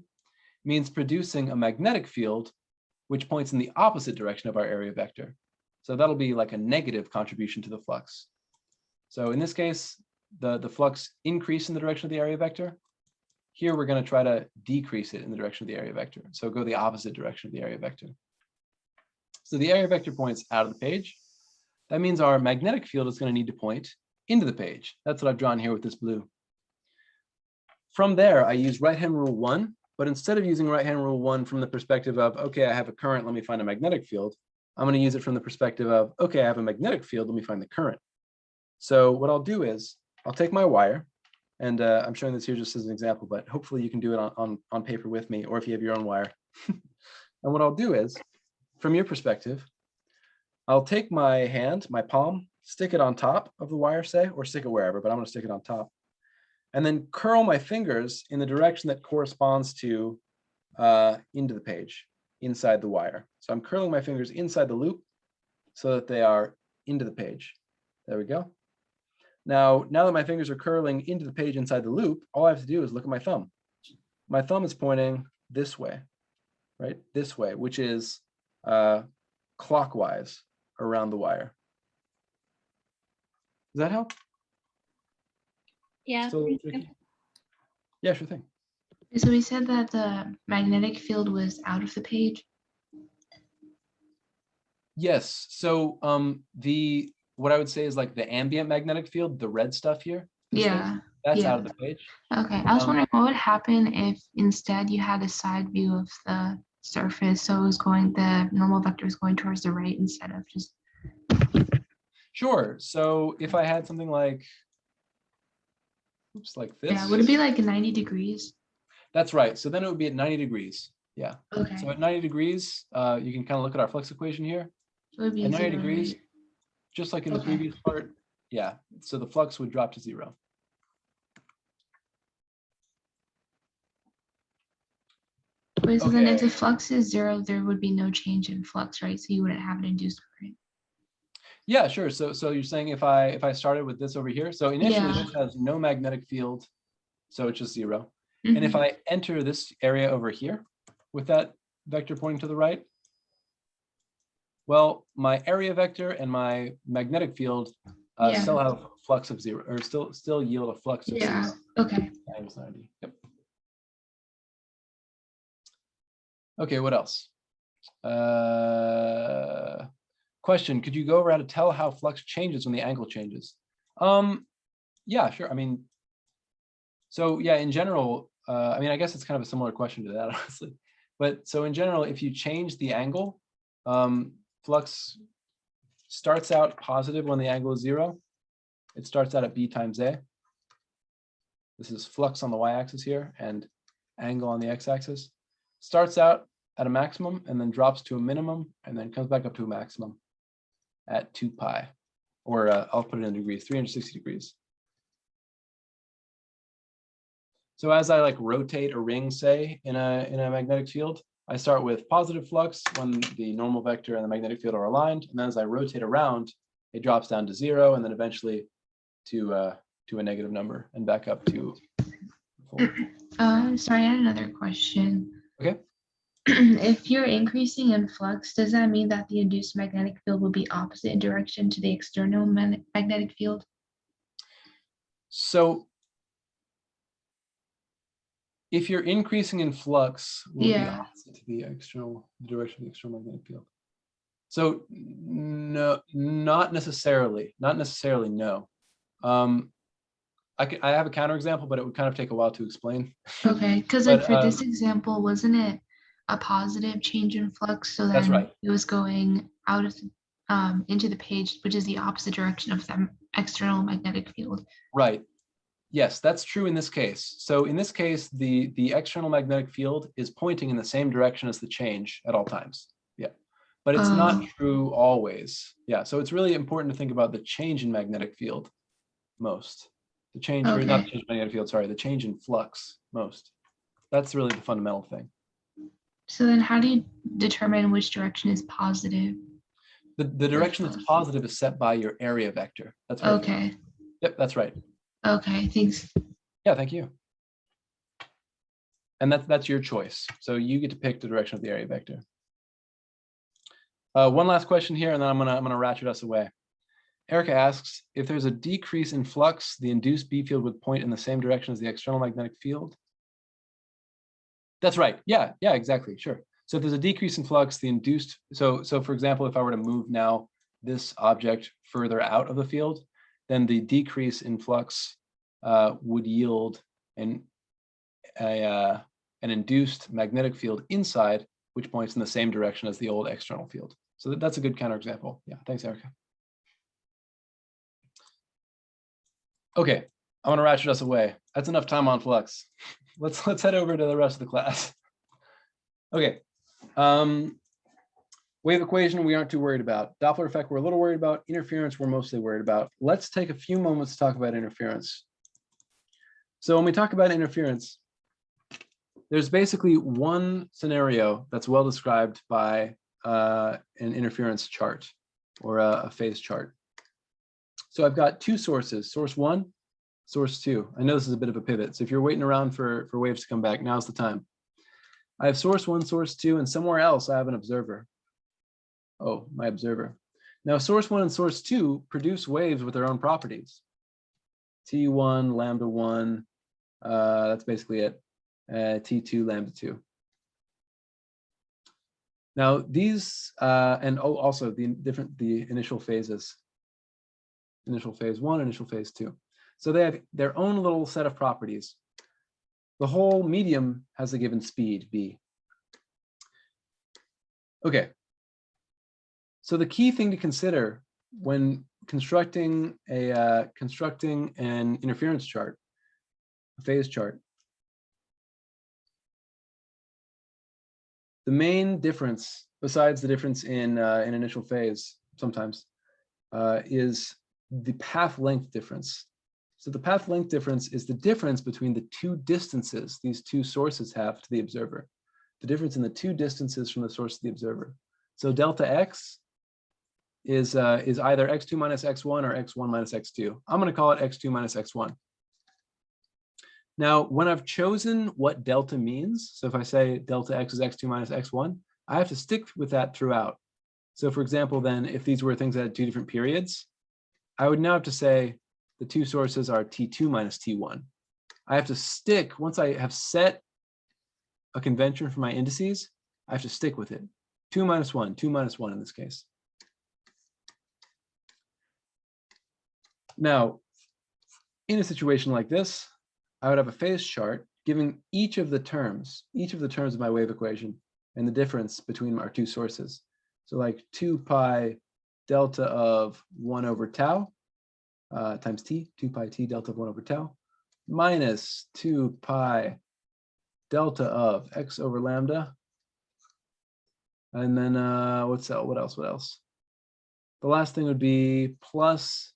means producing a magnetic field which points in the opposite direction of our area vector. So that'll be like a negative contribution to the flux. So in this case, the flux increased in the direction of the area vector. Here, we're going to try to decrease it in the direction of the area vector. So go the opposite direction of the area vector. So the area vector points out of the page. That means our magnetic field is going to need to point into the page. That's what I've drawn here with this blue. From there, I use right-hand rule 1, but instead of using right-hand rule 1 from the perspective of, okay, I have a current, let me find a magnetic field, I'm going to use it from the perspective of, okay, I have a magnetic field, let me find the current. So what I'll do is, I'll take my wire, and I'm showing this here just as an example, but hopefully you can do it on paper with me, or if you have your own wire. And what I'll do is, from your perspective, I'll take my hand, my palm, stick it on top of the wire, say, or stick it wherever, but I'm going to stick it on top. And then curl my fingers in the direction that corresponds to into the page, inside the wire. So I'm curling my fingers inside the loop so that they are into the page. There we go. Now that my fingers are curling into the page inside the loop, all I have to do is look at my thumb. My thumb is pointing this way, right? This way, which is clockwise around the wire. Does that help? Yeah. Still tricky? Yeah, sure thing. So we said that the magnetic field was out of the page. Yes. So what I would say is like the ambient magnetic field, the red stuff here, Yeah. that's Yeah. out of the page. Okay. I was wondering what would happen if instead you had a side view of the surface. So it was going, the normal vector was going towards the right instead of just. Sure. So if I had something like, oops, like this. Yeah. Would it be like 90 degrees? That's right. So then it would be at 90 degrees. Yeah. Okay. So at 90 degrees, you can kind of look at our flux equation here. So it would be At 90 0, degrees, right? just like in the Okay. previous part. Yeah. So the flux would drop to 0. Wait, so then if Okay. the flux is 0, there would be no change in flux, right? So you wouldn't have an induced current. Yeah, sure. So you're saying if I started with this over here, so initially Yeah. this has no magnetic field, so it's just 0. And if Mhm. I enter this area over here with that vector pointing to the right, well, my area vector and my magnetic field Yeah. still have flux of 0, or still yield a flux of 0. Yeah. Okay. Times 90. Yep. Okay, what else? Question, could you go over how to tell how flux changes when the angle changes? Yeah, sure. I mean, so yeah, in general, I mean, I guess it's kind of a similar question to that, honestly. But so in general, if you change the angle, flux starts out positive when the angle is 0. It starts out at B times A. This is flux on the y-axis here and angle on the x-axis. Starts out at a maximum and then drops to a minimum and then comes back up to a maximum at 2 pi, or I'll put it in degrees, 360 degrees. So as I like rotate a ring, say, in a magnetic field, I start with positive flux when the normal vector and the magnetic field are aligned, and then as I rotate around, it drops down to 0, and then eventually to a negative number and back up to full. Sorry, I had another question. Okay. If you're increasing in flux, does that mean that the induced magnetic field will be opposite in direction to the external magnetic field? So if you're increasing in flux, will be Yeah. opposite to the direction of the external magnetic field. So no, not necessarily. Not necessarily, no. I have a counterexample, but it would kind of take a while to explain. Okay, because But, like for this example, wasn't it a positive change in flux? So That's then right. it was going out of into the page, which is the opposite direction of the external magnetic field. Right. Yes, that's true in this case. So in this case, the external magnetic field is pointing in the same direction as the change at all times. Yeah. But it's not true always. Yeah. So it's really important to think about the change in magnetic field most. The change, or not the change in magnetic field, sorry, the change in flux most. That's really the fundamental thing. So then how do you determine which direction is positive? The direction that's positive is set by your area vector. That's perfect. Okay. Yep, that's right. Okay, thanks. Yeah, thank you. And that's your choice. So you get to pick the direction of the area vector. One last question here, and then I'm gonna ratchet us away. Erica asks, if there's a decrease in flux, the induced B field would point in the same direction as the external magnetic field. That's right. Yeah, exactly. Sure. So if there's a decrease in flux, the induced, so for example, if I were to move now this object further out of the field, then the decrease in flux would yield an induced magnetic field inside, which points in the same direction as the old external field. So that's a good counterexample. Yeah, thanks, Erica. Okay, I want to ratchet us away. That's enough time on flux. Let's head over to the rest of the class. Okay, wave equation we aren't too worried about. Doppler effect we're a little worried about. Interference we're mostly worried about. Let's take a few moments to talk about interference. So when we talk about interference, there's basically one scenario that's well described by an interference chart or a phase chart. So I've got two sources, source one, source two. I know this is a bit of a pivot. So if you're waiting around for waves to come back, now's the time. I have source one, source two, and somewhere else I have an observer. Oh, my observer. Now source one and source two produce waves with their own properties. T1, lambda one, that's basically it. T2, lambda two. Now these, and also the initial phases. Initial phase one, initial phase two. So they have their own little set of properties. The whole medium has a given speed, b. Okay. So the key thing to consider when constructing an interference chart, a phase chart, the main difference, besides the difference in initial phase sometimes, is the path length difference. So the path length difference is the difference between the two distances these two sources have to the observer. The difference in the two distances from the source to the observer. So delta x is either x2 minus x1 or x1 minus x2. I'm going to call it x2 minus x1. Now, when I've chosen what delta means, so if I say delta x is x2 minus x1, I have to stick with that throughout. So for example, then if these were things that had two different periods, I would now have to say the two sources are T2 minus T1. I have to stick, once I have set a convention for my indices, I have to stick with it. 2 minus 1 in this case. Now, in a situation like this, I would have a phase chart giving each of the terms of my wave equation and the difference between our two sources. So like 2 pi delta of 1 over tau times t, 2 pi t delta of 1 over tau, minus 2 pi delta of x over lambda. And then what else? The last thing would be plus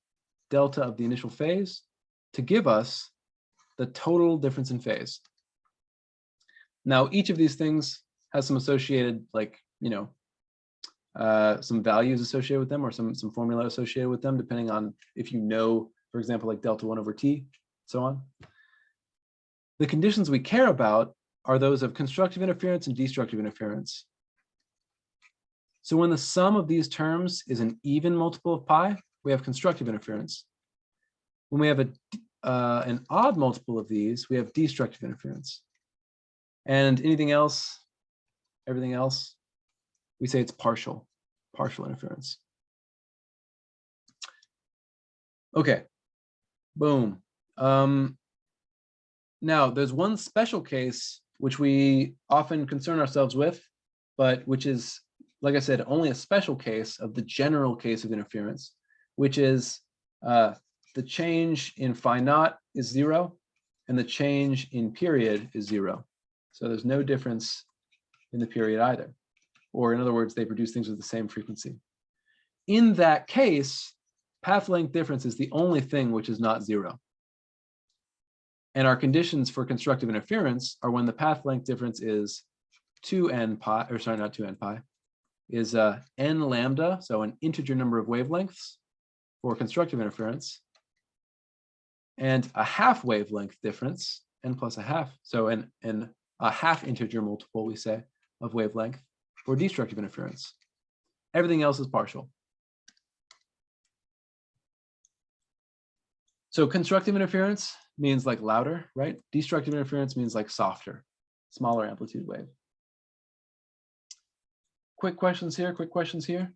delta of the initial phase to give us the total difference in phase. Now, each of these things has some associated, like, some values associated with them or some formula associated with them, depending on if you know, for example, like delta 1 over t, so on. The conditions we care about are those of constructive interference and destructive interference. So when the sum of these terms is an even multiple of pi, we have constructive interference. When we have an odd multiple of these, we have destructive interference. And everything else, we say it's partial interference. Okay, boom. Now, there's one special case which we often concern ourselves with, but which is, like I said, only a special case of the general case of interference, which is the change in phi naught is 0, and the change in period is 0. So there's no difference in the period either. Or in other words, they produce things with the same frequency. In that case, path length difference is the only thing which is not 0. And our conditions for constructive interference are when the path length difference is 2n pi, or sorry, not 2n pi, is n lambda, so an integer number of wavelengths for constructive interference, and a half wavelength difference, n plus a half, so a half integer multiple, we say, of wavelength for destructive interference. Everything else is partial. So constructive interference means like louder, right? Destructive interference means like softer, smaller amplitude wave. Quick questions here, quick questions here.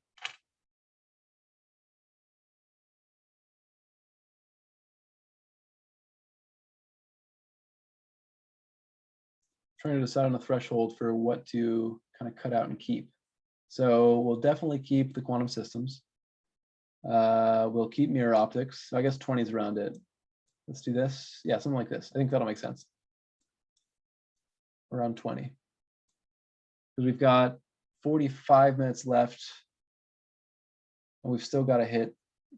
Trying to decide on a threshold for what to kind of cut out and keep. So we'll definitely keep the quantum systems. We'll keep mirror optics. So I guess 20 is around it. Let's do this. Yeah, something like this. I think that'll make sense. Around 20. Because we've got 45 minutes left. And we've still got to hit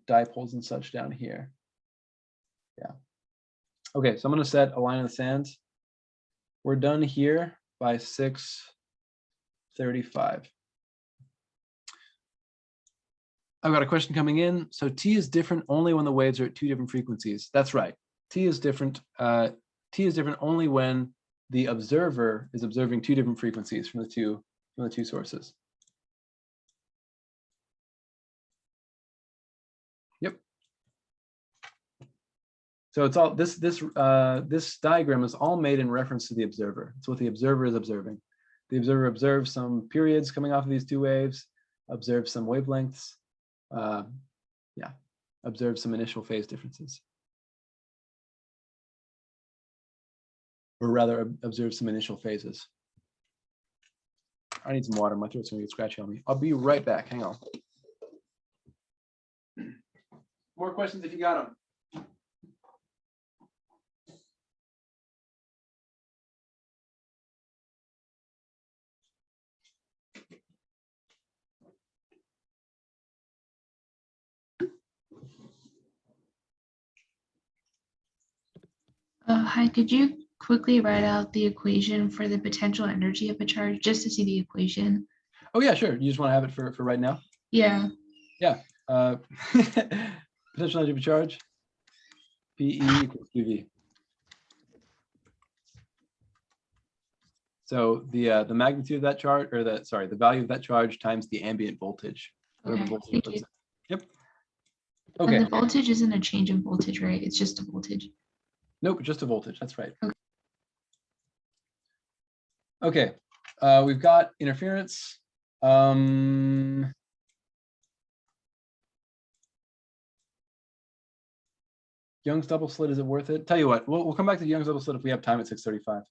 dipoles and such down here. Yeah. Okay, so I'm going to set a line in the sand. We're done here by 6:35. I've got a question coming in. So T is different only when the waves are at two different frequencies. That's right. T is different. T is different only when the observer is observing two different frequencies from the two sources. Yep. So it's all this diagram is all made in reference to the observer. It's what the observer is observing. The observer observes some periods coming off of these two waves, observes some wavelengths, observes some initial phase differences. Or rather, observe some initial phases. I need some water. My throat's gonna get scratchy on me. I'll be right back. Hang on. More questions if you got them. Hi, could you quickly write out the equation for the potential energy of a charge just to see the equation? Oh yeah, sure. You just want to have it for right now? Yeah. Yeah. Potential energy of a charge, PE equals QV. So the magnitude of that charge, or the value of that charge times the ambient voltage. Okay, Voltage thank you. Yep. Okay. And the voltage isn't a change in voltage, right? It's just a voltage. Nope, just a voltage. That's right. Okay. Okay. We've got interference. Young's double slit, is it worth it? Tell you what, we'll come back to Young's double slit if we have time at 6:35.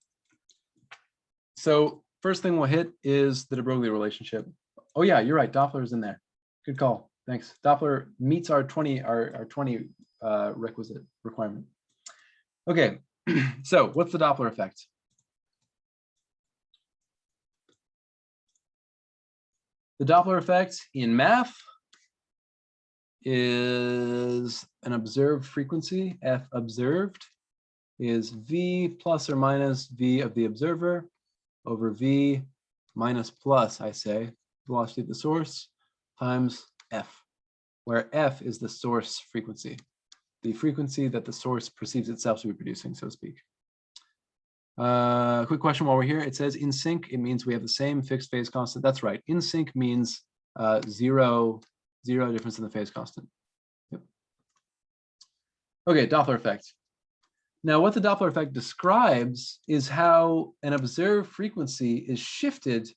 So first thing we'll hit is the de Broglie relationship. Oh yeah, you're right. Doppler's in there. Good call. Thanks. Doppler meets our 20 requisite requirement. Okay, so what's the Doppler effect? The Doppler effect in math is an observed frequency. F observed is V plus or minus V of the observer over V minus plus, I say, velocity of the source times F, where F is the source frequency, the frequency that the source perceives itself to be producing, so to speak. Quick question while we're here. It says in sync, it means we have the same fixed phase constant. That's right. In sync means zero difference in the phase constant. Yep. Okay, Doppler effect. Now, what the Doppler effect describes is how an observed frequency is shifted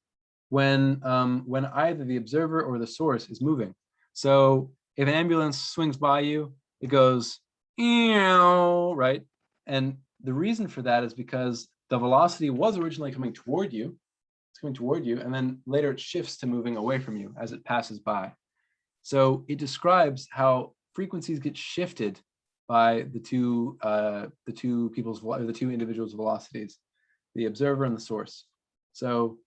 when either the observer or the source is moving. So if an ambulance swings by you, it goes, right? And the reason for that is because the velocity was originally coming toward you. It's coming toward you, and then later it shifts to moving away from you as it passes by. So it describes how frequencies get shifted by the two individuals' velocities, the observer and the source. So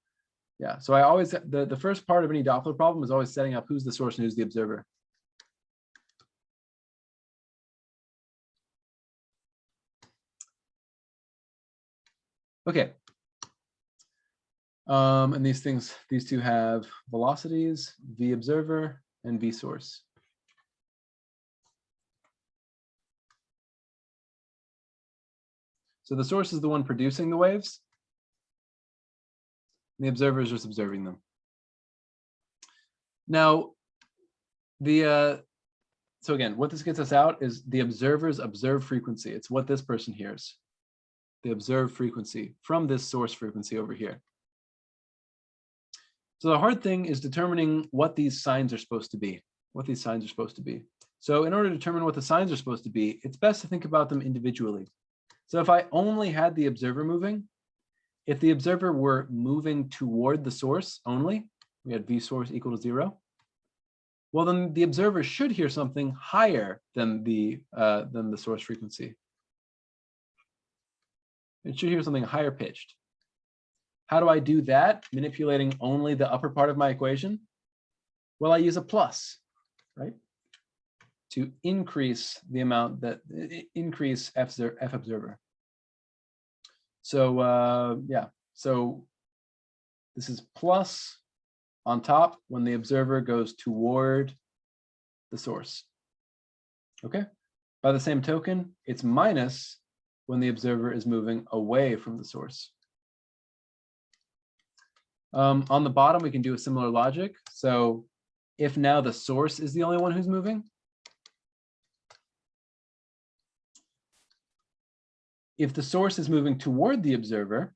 yeah, so I always, the first part of any Doppler problem is always setting up who's the source and who's the observer. Okay. And these two have velocities, V observer and V source. So the source is the one producing the waves. The observer is just observing them. Now, so again, what this gets us out is the observer's observed frequency. It's what this person hears, the observed frequency from this source frequency over here. So the hard thing is determining what these signs are supposed to be, So in order to determine what the signs are supposed to be, it's best to think about them individually. So if I only had the observer moving, if the observer were moving toward the source only, we had V source equal to 0, well, then the observer should hear something higher than the source frequency. It should hear something higher pitched. How do I do that, manipulating only the upper part of my equation? Well, I use a plus, right? To increase the amount that, increase F observer. So yeah, so this is plus on top when the observer goes toward the source. Okay, by the same token, it's minus when the observer is moving away from the source. On the bottom, we can do a similar logic. So if now the source is the only one who's moving, if the source is moving toward the observer,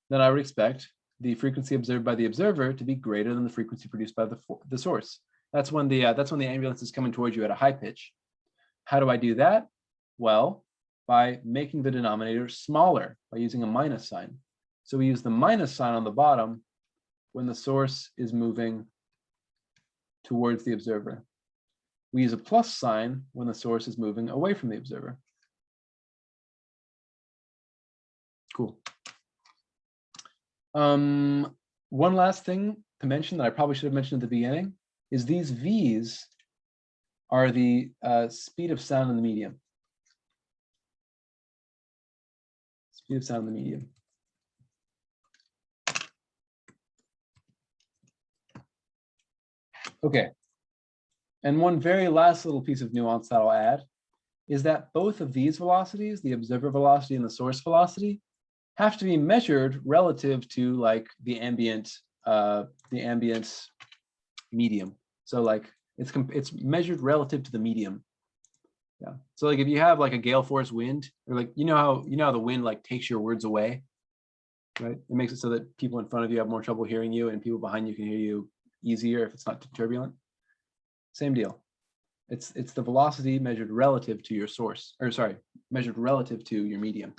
then I would expect the frequency observed by the observer to be greater than the frequency produced by the source. That's when the ambulance is coming towards you at a high pitch. How do I do that? Well, by making the denominator smaller, by using a minus sign. So we use the minus sign on the bottom when the source is moving towards the observer. We use a plus sign when the source is moving away from the observer. Cool. One last thing to mention that I probably should have mentioned at the beginning is these V's are the speed of sound in the medium. Speed of sound in the medium. Okay. And one very last little piece of nuance that I'll add is that both of these velocities, the observer velocity and the source velocity, have to be measured relative to like the ambient medium. So like it's measured relative to the medium. Yeah. So like if you have like a gale force wind, or like you know how the wind like takes your words away, right? It makes it so that people in front of you have more trouble hearing you, and people behind you can hear you easier if it's not too turbulent. Same deal. It's the velocity measured relative to your source, or sorry, measured relative to your medium.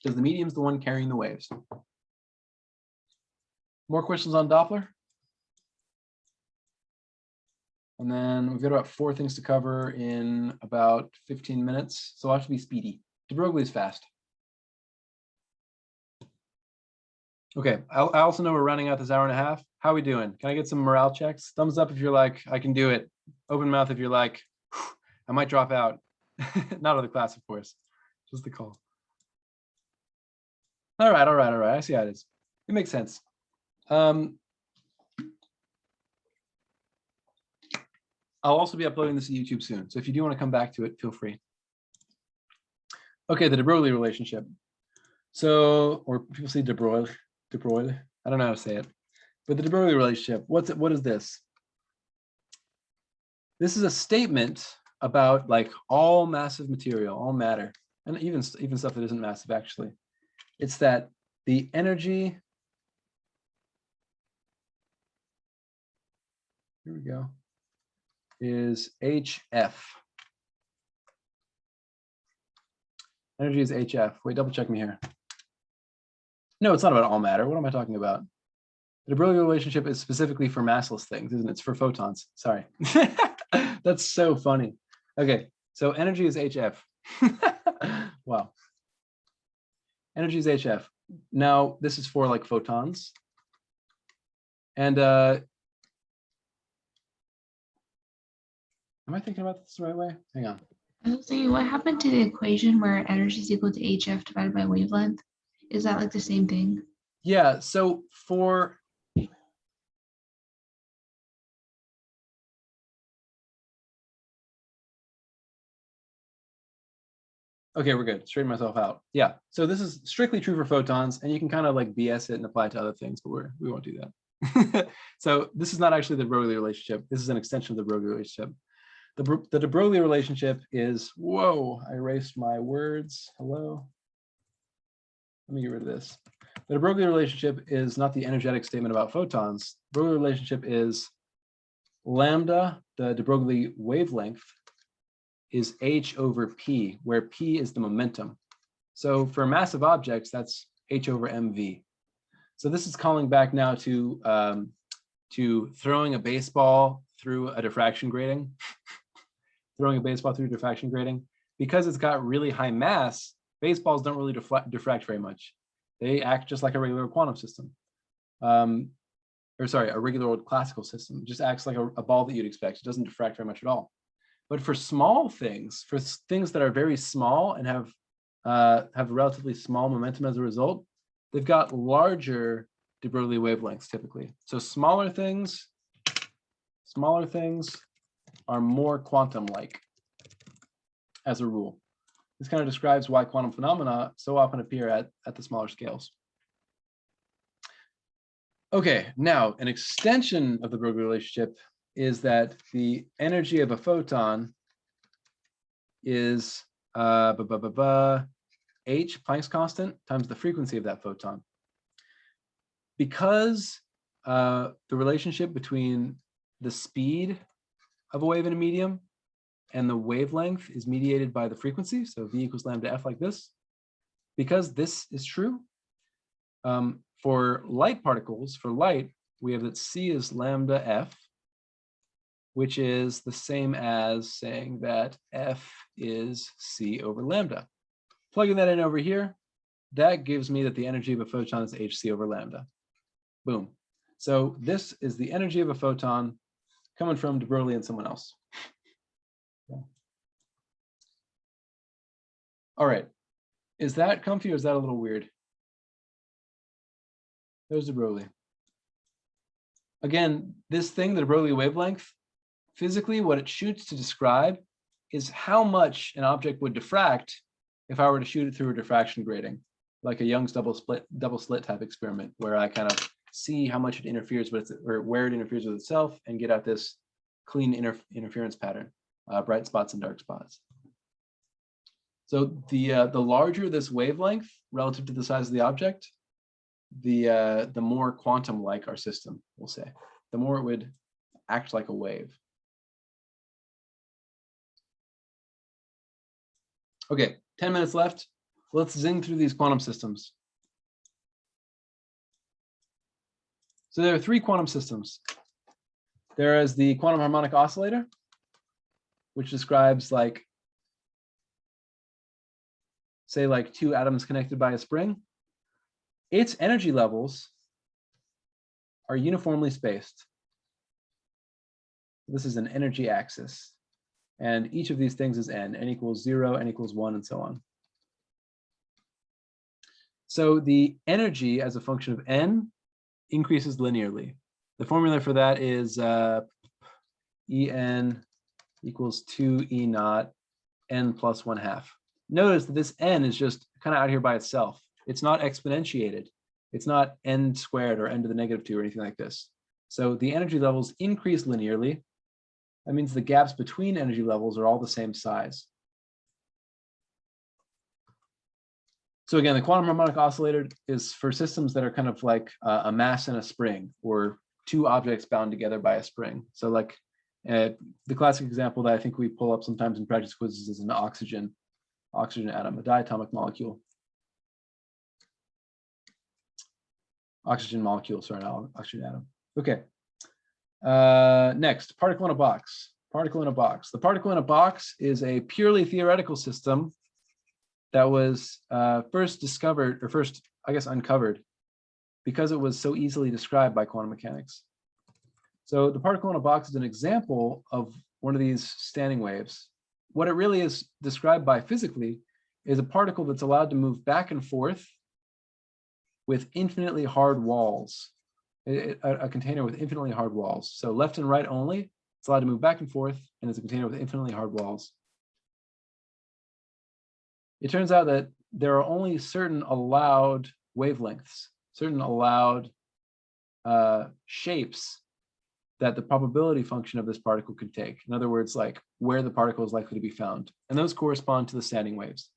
Because the medium's the one carrying the waves. More questions on Doppler? And then we've got about 4 things to cover in about 15 minutes. So I'll have to be speedy. De Broglie's fast. Okay, I also know we're running out this hour and a half. How are we doing? Can I get some morale checks? Thumbs up if you're like, I can do it. Open mouth if you're like, I might drop out. Not of the class, of course. Just the call. All right. I see how it is. It makes sense. I'll also be uploading this to YouTube soon. So if you do want to come back to it, feel free. Okay, the de Broglie relationship. So, or people say de Broglie. I don't know how to say it. But the de Broglie relationship, what is this? This is a statement about like all massive material, all matter, and even stuff that isn't massive actually. It's that the energy, here we go, is HF. Energy is HF. Wait, double check me here. No, it's not about all matter. What am I talking about? The de Broglie relationship is specifically for massless things, isn't it? It's for photons. Sorry. That's so funny. Okay, so energy is HF. Wow. Energy is HF. Now, this is for like photons. And am I thinking about this the right way? Hang on. I was thinking, what happened to the equation where energy is equal to HF divided by wavelength? Is that like the same thing? Yeah, so for okay, we're good. Straighten myself out. Yeah, so this is strictly true for photons, and you can kind of like BS it and apply it to other things, but we won't do that. So this is not actually the de Broglie relationship. This is an extension of the de Broglie relationship. The de Broglie relationship is, whoa, I erased my words. Hello. Let me get rid of this. The de Broglie relationship is not the energetic statement about photons. The de Broglie relationship is lambda, the de Broglie wavelength, is h over p, where p is the momentum. So for massive objects, that's h over mv. So this is calling back now to throwing a baseball through a diffraction grating. Throwing a baseball through diffraction grating. Because it's got really high mass, baseballs don't really diffract very much. They act just like a regular quantum system. Or sorry, a regular old classical system. It just acts like a ball that you'd expect. It doesn't diffract very much at all. But for small things, for things that are very small and have relatively small momentum as a result, they've got larger de Broglie wavelengths typically. So smaller things are more quantum-like as a rule. This kind of describes why quantum phenomena so often appear at the smaller scales. Okay, now an extension of the Broglie relationship is that the energy of a photon is h, Planck's constant, times the frequency of that photon. Because the relationship between the speed of a wave in a medium and the wavelength is mediated by the frequency, so v equals lambda f like this. Because this is true, for light particles, for light, we have that c is lambda f, which is the same as saying that f is c over lambda. Plugging that in over here, that gives me that the energy of a photon is hc over lambda. Boom. So this is the energy of a photon coming from de Broglie and someone else. Yeah. All right. Is that comfy or is that a little weird? There's de Broglie. Again, this thing, the de Broglie wavelength, physically what it shoots to describe is how much an object would diffract if I were to shoot it through a diffraction grating, like a Young's double slit type experiment, where I kind of see how much it interferes with, or where it interferes with itself, and get out this clean interference pattern, bright spots and dark spots. So the larger this wavelength relative to the size of the object, the more quantum-like our system, we'll say, the more it would act like a wave. Okay, 10 minutes left. Let's zing through these quantum systems. So there are three quantum systems. There is the quantum harmonic oscillator, which describes like, say like two atoms connected by a spring. Its energy levels are uniformly spaced. This is an energy axis. And each of these things is n equals 0, n equals 1, and so on. So the energy as a function of n increases linearly. The formula for that is En equals 2 E naught n plus 1/2. Notice that this n is just kind of out here by itself. It's not exponentiated. It's not n squared or n to the negative 2 or anything like this. So the energy levels increase linearly. That means the gaps between energy levels are all the same size. So again, the quantum harmonic oscillator is for systems that are kind of like a mass and a spring, or two objects bound together by a spring. So like the classic example that I think we pull up sometimes in practice quizzes is an oxygen atom, a diatomic molecule. Oxygen molecule, sorry, not oxygen atom. Okay. Next, particle in a box. Particle in a box. The particle in a box is a purely theoretical system that was first discovered, or first, I guess, uncovered, because it was so easily described by quantum mechanics. So the particle in a box is an example of one of these standing waves. What it really is described by physically is a particle that's allowed to move back and forth with infinitely hard walls. A container with infinitely hard walls. So left and right only, it's allowed to move back and forth, and it's a container with infinitely hard walls. It turns out that there are only certain allowed wavelengths, certain allowed shapes that the probability function of this particle could take. In other words, like where the particle is likely to be found. And those correspond to the standing waves.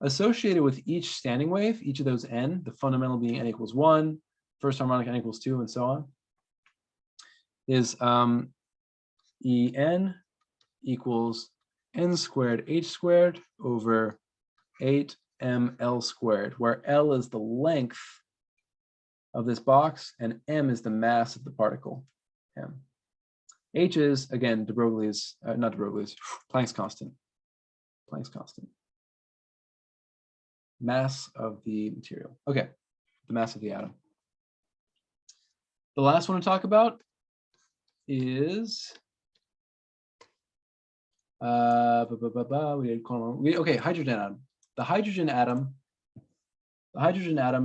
Associated with each standing wave, each of those n, the fundamental being n equals 1, first harmonic n equals 2, and so on, is En equals n squared h squared over 8ml squared, where L is the length of this box and m is the mass of the particle, m. H is, again, de Broglie's, not de Broglie's, Planck's constant. Planck's constant. Mass of the material. Okay, the mass of the atom. The last one to talk about is okay, hydrogen atom. The hydrogen atom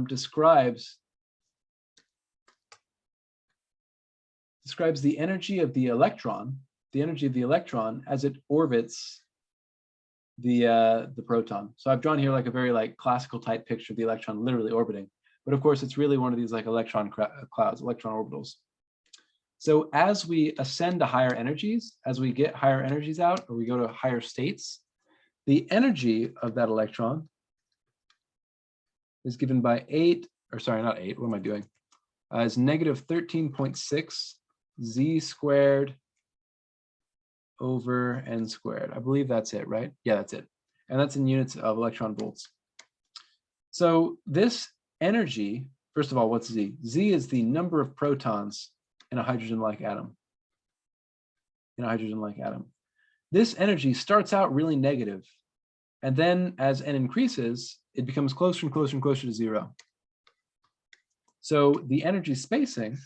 describes the energy of the electron, as it orbits the proton. So I've drawn here like a very like classical type picture of the electron literally orbiting, but of course it's really one of these like electron clouds, electron orbitals. So as we ascend to higher energies, as we get higher energies out, or we go to higher states, the energy of that electron is given by is negative 13.6 z squared over n squared. I believe that's it, right? Yeah, that's it. And that's in units of electron volts. So this energy, first of all, what's Z? Z is the number of protons in a hydrogen-like atom. This energy starts out really negative, and then as n increases, it becomes closer and closer and closer to 0. So the energy spacing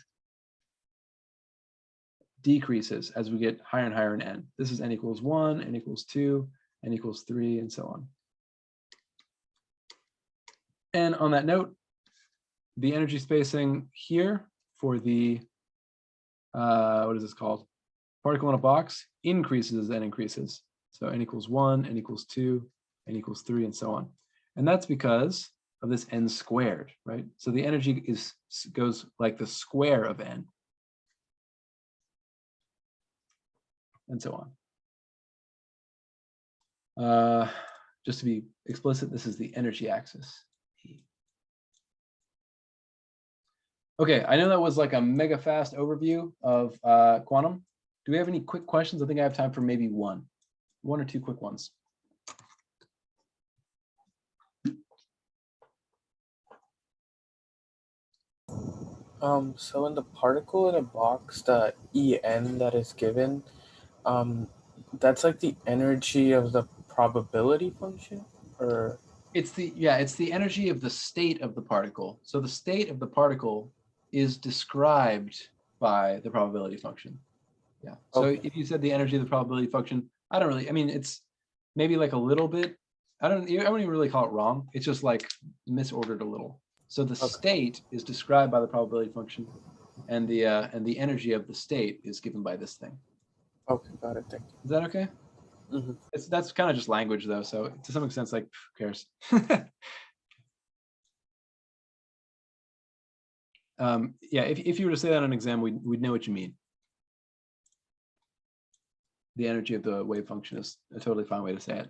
decreases as we get higher and higher in n. This is n equals 1, n equals 2, n equals 3, and so on. And on that note, the energy spacing here for the, what is this called? Particle in a box increases as n increases. So n equals 1, n equals 2, n equals 3, and so on. And that's because of this n squared, right? So the energy goes like the square of n. And so on. Just to be explicit, this is the energy axis. Okay, I know that was like a mega fast overview of quantum. Do we have any quick questions? I think I have time for maybe one or two quick ones. So in the particle in a box, the En that is given, that's like the energy of the probability function, or it's the energy of the state of the particle. So the state of the particle is described by the probability function. Yeah. So okay. If you said the energy of the probability function, I mean, it's maybe like a little bit, I wouldn't even really call it wrong. It's just like misordered a little. So the state is described by the probability function, and the energy of the state is given by this thing. Okay, got it. Thank you. Is that okay? Mm-hmm. That's kind of just language though, so to some extent, it's like, who cares? Yeah, if you were to say that on an exam, we'd know what you mean. The energy of the wave function is a totally fine way to say it.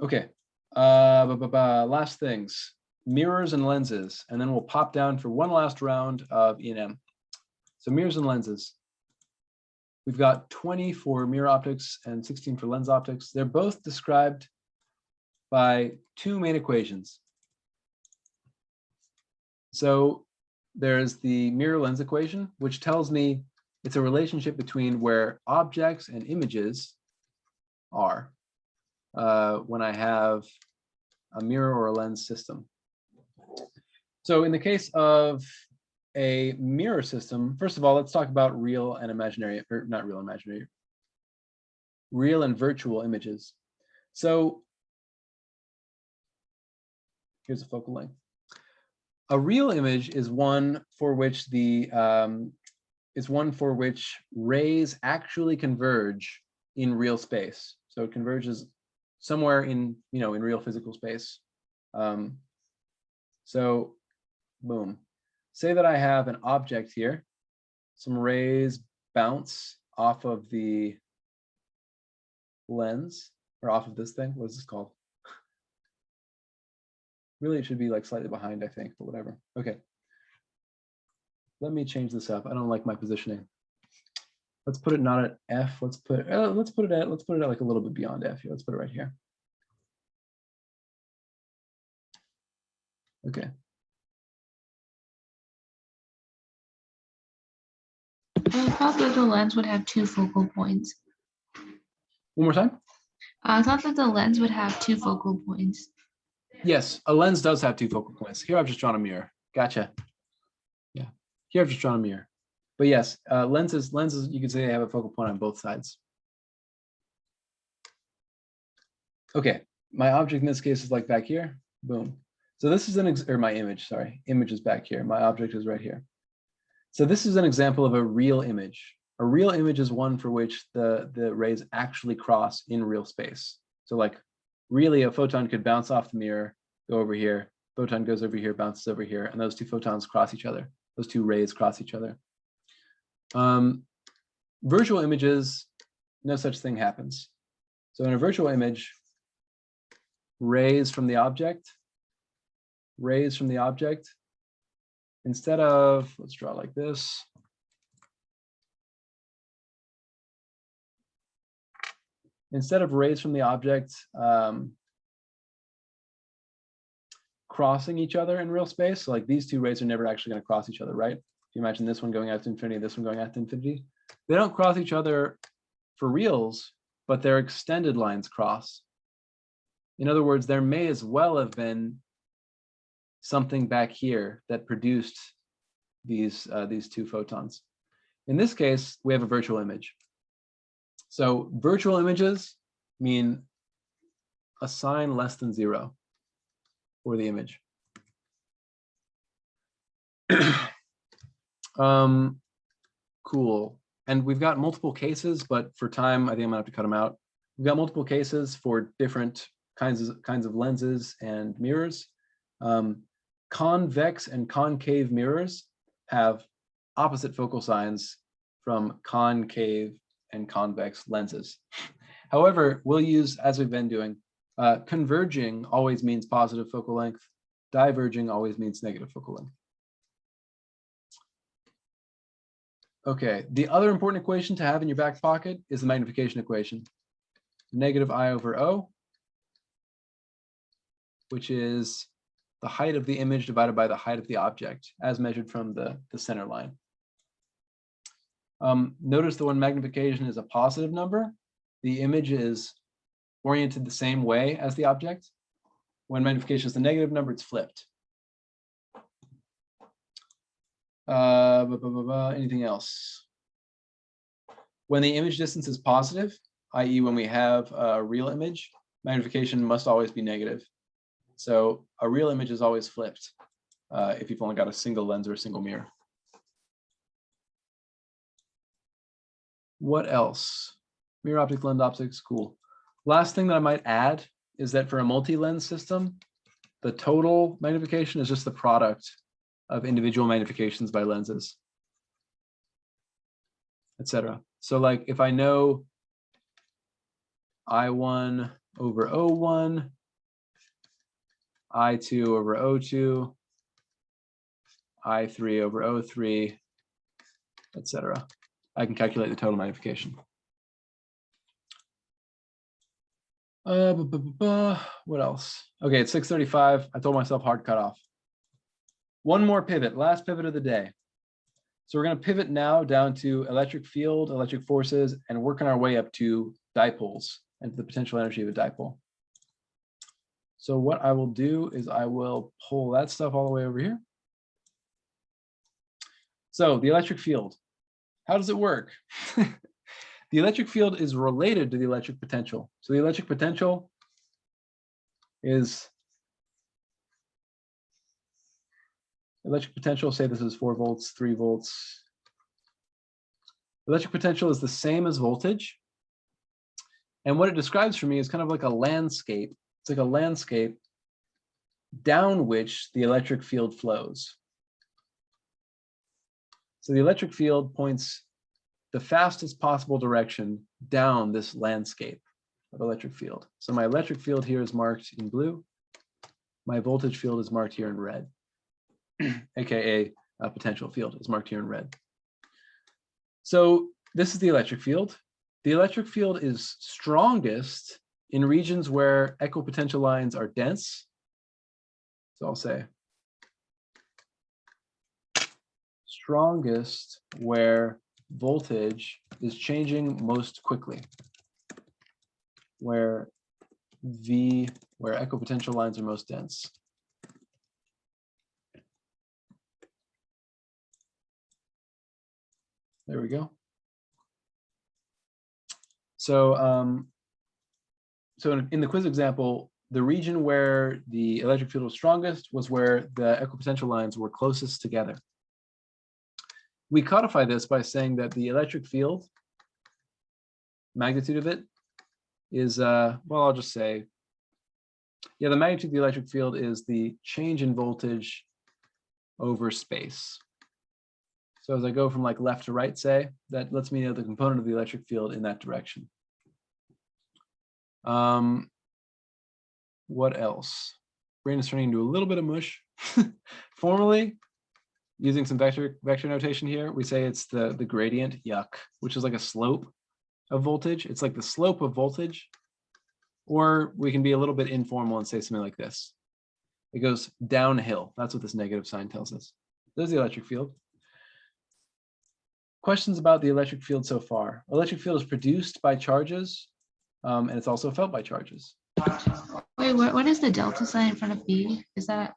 Okay, last things, mirrors and lenses, and then we'll pop down for one last round of E&M. So mirrors and lenses. We've got 20 for mirror optics and 16 for lens optics. They're both described by two main equations. So there's the mirror lens equation, which tells me it's a relationship between where objects and images are when I have a mirror or a lens system. So in the case of a mirror system, first of all, let's talk about real and imaginary, or not real and imaginary, real and virtual images. So here's a focal length. A real image is one for which rays actually converge in real space. So it converges somewhere in real physical space. So boom. Say that I have an object here. Some rays bounce off of the lens, or off of this thing. What is this called? Really, it should be like slightly behind, I think, but whatever. Okay. Let me change this up. I don't like my positioning. Let's put it not at F. Let's put it at like a little bit beyond F here. Let's put it right here. Okay. I thought that the lens would have two focal points. One more time. I thought that the lens would have two focal points. Yes, a lens does have two focal points. Here I've just drawn a mirror. Gotcha. Yeah, here I've just drawn a mirror. But yes, lenses, you could say they have a focal point on both sides. Okay, my object in this case is like back here. Boom. So this is my image, sorry. Image is back here. My object is right here. So this is an example of a real image. A real image is one for which the rays actually cross in real space. So like really a photon could bounce off the mirror, go over here, photon goes over here, bounces over here, and those two photons cross each other. Those two rays cross each other. Virtual images, no such thing happens. So in a virtual image, rays from the object, instead of, let's draw like this. Instead of rays from the object crossing each other in real space, so like these two rays are never actually going to cross each other, right? If you imagine this one going out to infinity, this one going out to infinity, they don't cross each other for reals, but their extended lines cross. In other words, there may as well have been something back here that produced these two photons. In this case, we have a virtual image. So virtual images mean a sign less than 0 for the image. Cool. And we've got multiple cases, but for time, I think I'm gonna have to cut them out. We've got multiple cases for different kinds of lenses and mirrors. Convex and concave mirrors have opposite focal signs from concave and convex lenses. However, we'll use, as we've been doing, converging always means positive focal length, diverging always means negative focal length. Okay, the other important equation to have in your back pocket is the magnification equation. Negative I over O, which is the height of the image divided by the height of the object as measured from the center line. Notice that when magnification is a positive number, the image is oriented the same way as the object. When magnification is a negative number, it's flipped. Anything else? When the image distance is positive, i.e. when we have a real image, magnification must always be negative. So a real image is always flipped if you've only got a single lens or a single mirror. What else? Mirror optics, lens optics, cool. Last thing that I might add is that for a multi-lens system, the total magnification is just the product of individual magnifications by lenses, etc. So like if I know I1 over O1, I2 over O2, I3 over O3, etc. I can calculate the total magnification. What else? Okay, it's 6:35. I told myself hard cutoff. One more pivot, last pivot of the day. So we're going to pivot now down to electric field, electric forces, and working our way up to dipoles and to the potential energy of a dipole. So what I will do is I will pull that stuff all the way over here. So the electric field, how does it work? The electric field is related to the electric potential. So the electric potential is, say this is 4 volts, 3 volts. Electric potential is the same as voltage. And what it describes for me is kind of like a landscape. It's like a landscape down which the electric field flows. So the electric field points the fastest possible direction down this landscape of electric field. So my electric field here is marked in blue. My voltage field is marked here in red, aka a potential field is marked here in red. So this is the electric field. The electric field is strongest in regions where equipotential lines are dense. So I'll say strongest where voltage is changing most quickly, where equipotential lines are most dense. There we go. So, in the quiz example, the region where the electric field was strongest was where the equipotential lines were closest together. We codify this by saying that the electric field, magnitude of it, is, well, I'll just say, yeah, the magnitude of the electric field is the change in voltage over space. So as I go from like left to right, say, that lets me know the component of the electric field in that direction. What else? Brain is turning into a little bit of mush. Formally, using some vector notation here, we say it's the gradient, yuck, which is like a slope of voltage. It's like the slope of voltage. Or we can be a little bit informal and say something like this. It goes downhill. That's what this negative sign tells us. There's the electric field. Questions about the electric field so far. Electric field is produced by charges, and it's also felt by charges. Wait, what is the delta sign in front of B? Is that?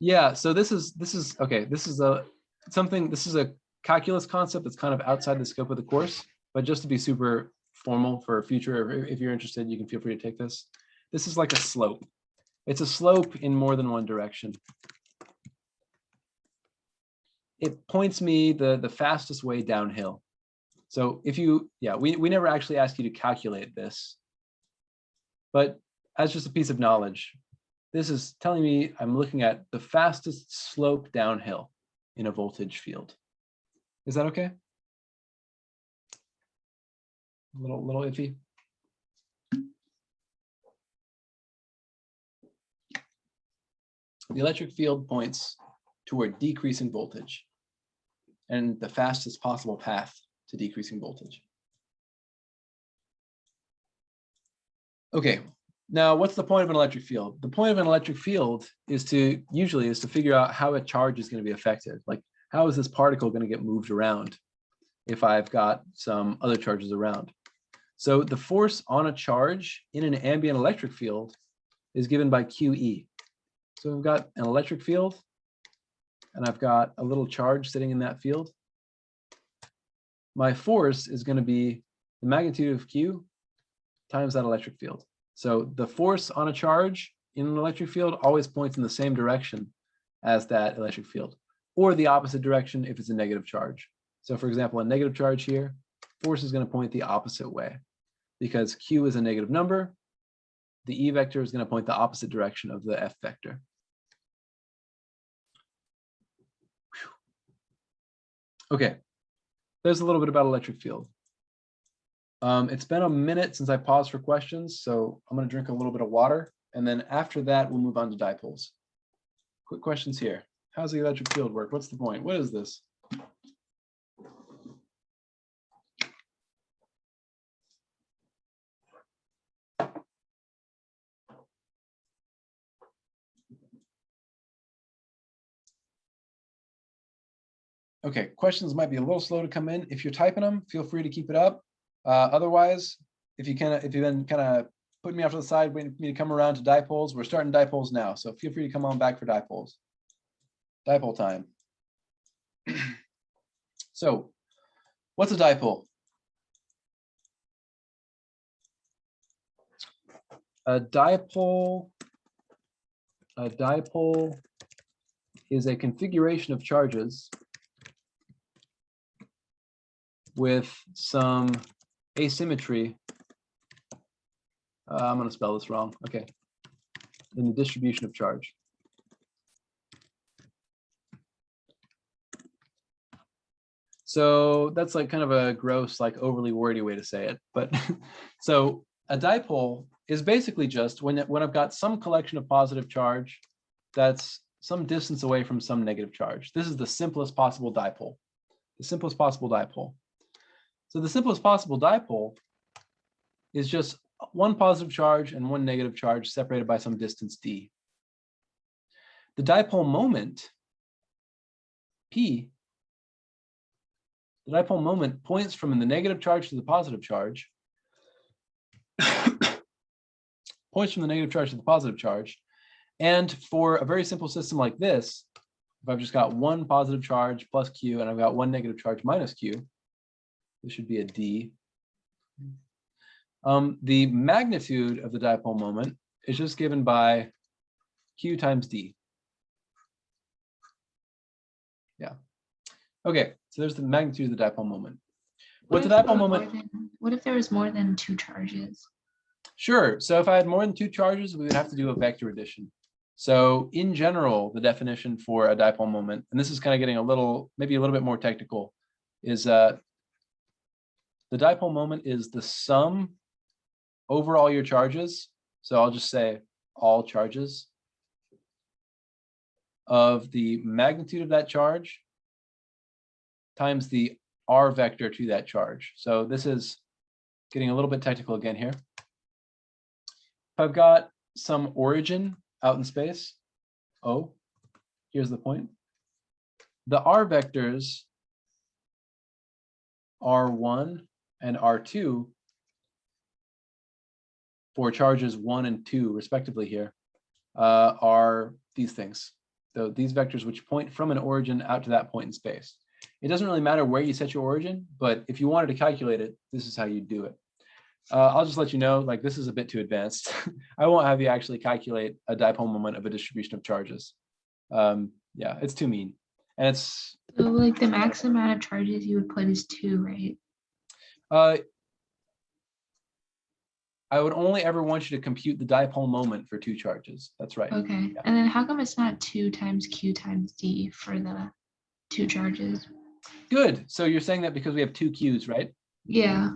Yeah, so this is okay. This is a calculus concept that's kind of outside the scope of the course, but just to be super formal for future, if you're interested, you can feel free to take this. This is like a slope. It's a slope in more than one direction. It points me the fastest way downhill. So if you, yeah, we never actually ask you to calculate this, but as just a piece of knowledge, this is telling me I'm looking at the fastest slope downhill in a voltage field. Is that okay? A little iffy. The electric field points toward decreasing voltage and the fastest possible path to decreasing voltage. Okay, now what's the point of an electric field? The point of an electric field is usually to figure out how a charge is going to be affected. Like, how is this particle going to get moved around if I've got some other charges around? So the force on a charge in an ambient electric field is given by QE. So we've got an electric field, and I've got a little charge sitting in that field. My force is going to be the magnitude of Q times that electric field. So the force on a charge in an electric field always points in the same direction as that electric field, or the opposite direction if it's a negative charge. So for example, a negative charge here, force is going to point the opposite way because Q is a negative number. The E vector is going to point the opposite direction of the F vector. Okay, there's a little bit about electric field. It's been a minute since I paused for questions, so I'm going to drink a little bit of water, and then after that, we'll move on to dipoles. Quick questions here. How does the electric field work? What's the point? What is this? Okay, questions might be a little slow to come in. If you're typing them, feel free to keep it up. Otherwise, if you then kind of put me off to the side, waiting for me to come around to dipoles, we're starting dipoles now. So feel free to come on back for dipoles. Dipole time. So what's a dipole? A dipole is a configuration of charges with some asymmetry. I'm going to spell this wrong. Okay. in the distribution of charge. So that's like kind of a gross, like overly wordy way to say it. But so a dipole is basically just when I've got some collection of positive charge that's some distance away from some negative charge. This is the simplest possible dipole. The simplest possible dipole. So the simplest possible dipole is just one positive charge and one negative charge separated by some distance d. The dipole moment, P, the dipole moment points from the negative charge to the positive charge, points from the negative charge to the positive charge. And for a very simple system like this, if I've just got one positive charge plus Q and I've got one negative charge minus Q, this should be a D. The magnitude of the dipole moment is just given by Q times D. Yeah. Okay, so there's the magnitude of the dipole moment. What the dipole moment? What if there was more than two charges? Sure. So if I had more than two charges, we would have to do a vector addition. So in general, the definition for a dipole moment, and this is kind of getting a little, maybe a little bit more technical, is the dipole moment is the sum over all your charges. So I'll just say all charges of the magnitude of that charge times the R vector to that charge. So this is getting a little bit technical again here. If I've got some origin out in space, O, here's the point. The R vectors R1 and R2 for charges 1 and 2 respectively here are these things. So these vectors which point from an origin out to that point in space. It doesn't really matter where you set your origin, but if you wanted to calculate it, this is how you do it. I'll just let you know, like this is a bit too advanced. I won't have you actually calculate a dipole moment of a distribution of charges. Yeah, it's too mean. And it's So like the max amount of charges you would put is 2, right? I would only ever want you to compute the dipole moment for 2 charges. That's right. Okay. Yeah. And then how come it's not 2 times Q times D for the 2 charges? Good. So you're saying that because we have 2 Qs, right? Yeah.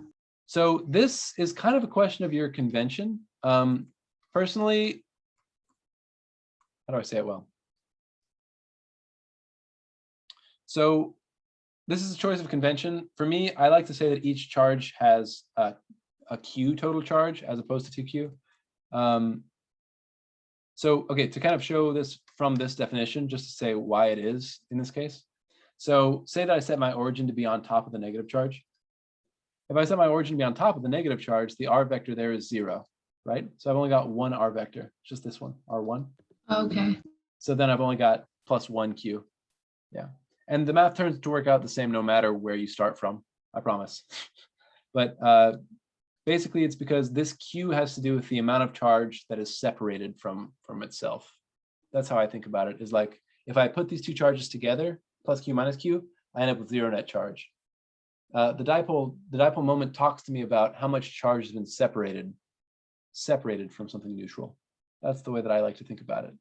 So this is kind of a question of your convention. Personally, how do I say it well? So this is a choice of convention. For me, I like to say that each charge has a Q total charge as opposed to 2Q. So, okay, to kind of show this from this definition, just to say why it is in this case. So say that I set my origin to be on top of the negative charge. If I set my origin to be on top of the negative charge, the R vector there is 0, right? So I've only got one R vector, just this one, R1. Okay. So then I've only got plus 1Q. Yeah. And the math turns to work out the same no matter where you start from, I promise. But basically it's because this Q has to do with the amount of charge that is separated from itself. That's how I think about it, is like, if I put these 2 charges together, plus Q minus Q, I end up with 0 net charge. The dipole moment talks to me about how much charge has been separated from something neutral. That's the way that I like to think about it.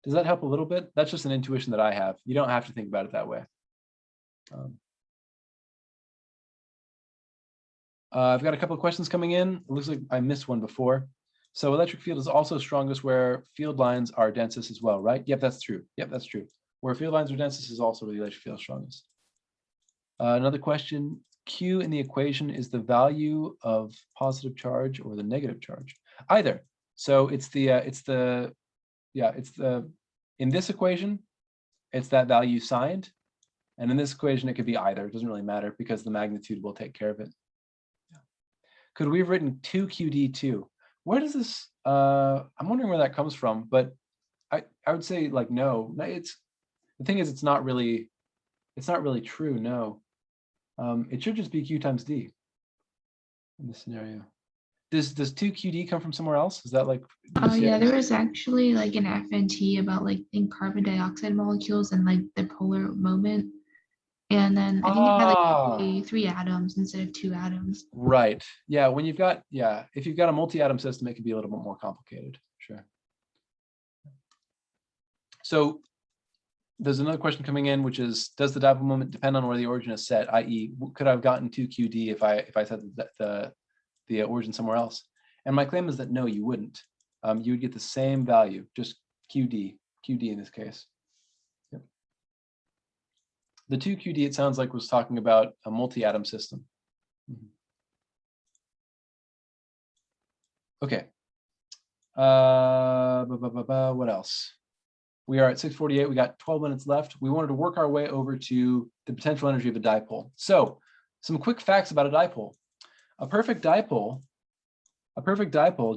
Does that help a little bit? That's just an intuition that I have. You don't have to think about it that way. I've got a couple of questions coming in. It looks like I missed one before. So electric field is also strongest where field lines are densest as well, right? Yep, that's true. Yep, that's true. Where field lines are densest is also where the electric field is strongest. Another question, Q in the equation is the value of positive charge or the negative charge? Either. So it's in this equation, it's that value signed. And in this equation, it could be either. It doesn't really matter because the magnitude will take care of it. Yeah. Could we have written 2QD2? Where does this, I'm wondering where that comes from, but I would say like, no, the thing is, it's not really true, no. It should just be Q times D in this scenario. Does 2QD come from somewhere else? Is that like? Oh yeah, there was actually like an FNT about like in carbon dioxide molecules and like the polar moment. And then I think it had like three atoms instead of 2 atoms. Right. Yeah. When you've got, if you've got a multi-atom system, it can be a little bit more complicated. Sure. So there's another question coming in, which is, does the dipole moment depend on where the origin is set? I.e., could I have gotten 2QD if I set the origin somewhere else? And my claim is that no, you wouldn't. You would get the same value, just QD in this case. Yep. The 2QD, it sounds like, was talking about a multi-atom system. Okay. What else? We are at 6:48. We got 12 minutes left. We wanted to work our way over to the potential energy of a dipole. So some quick facts about a dipole. A perfect dipole,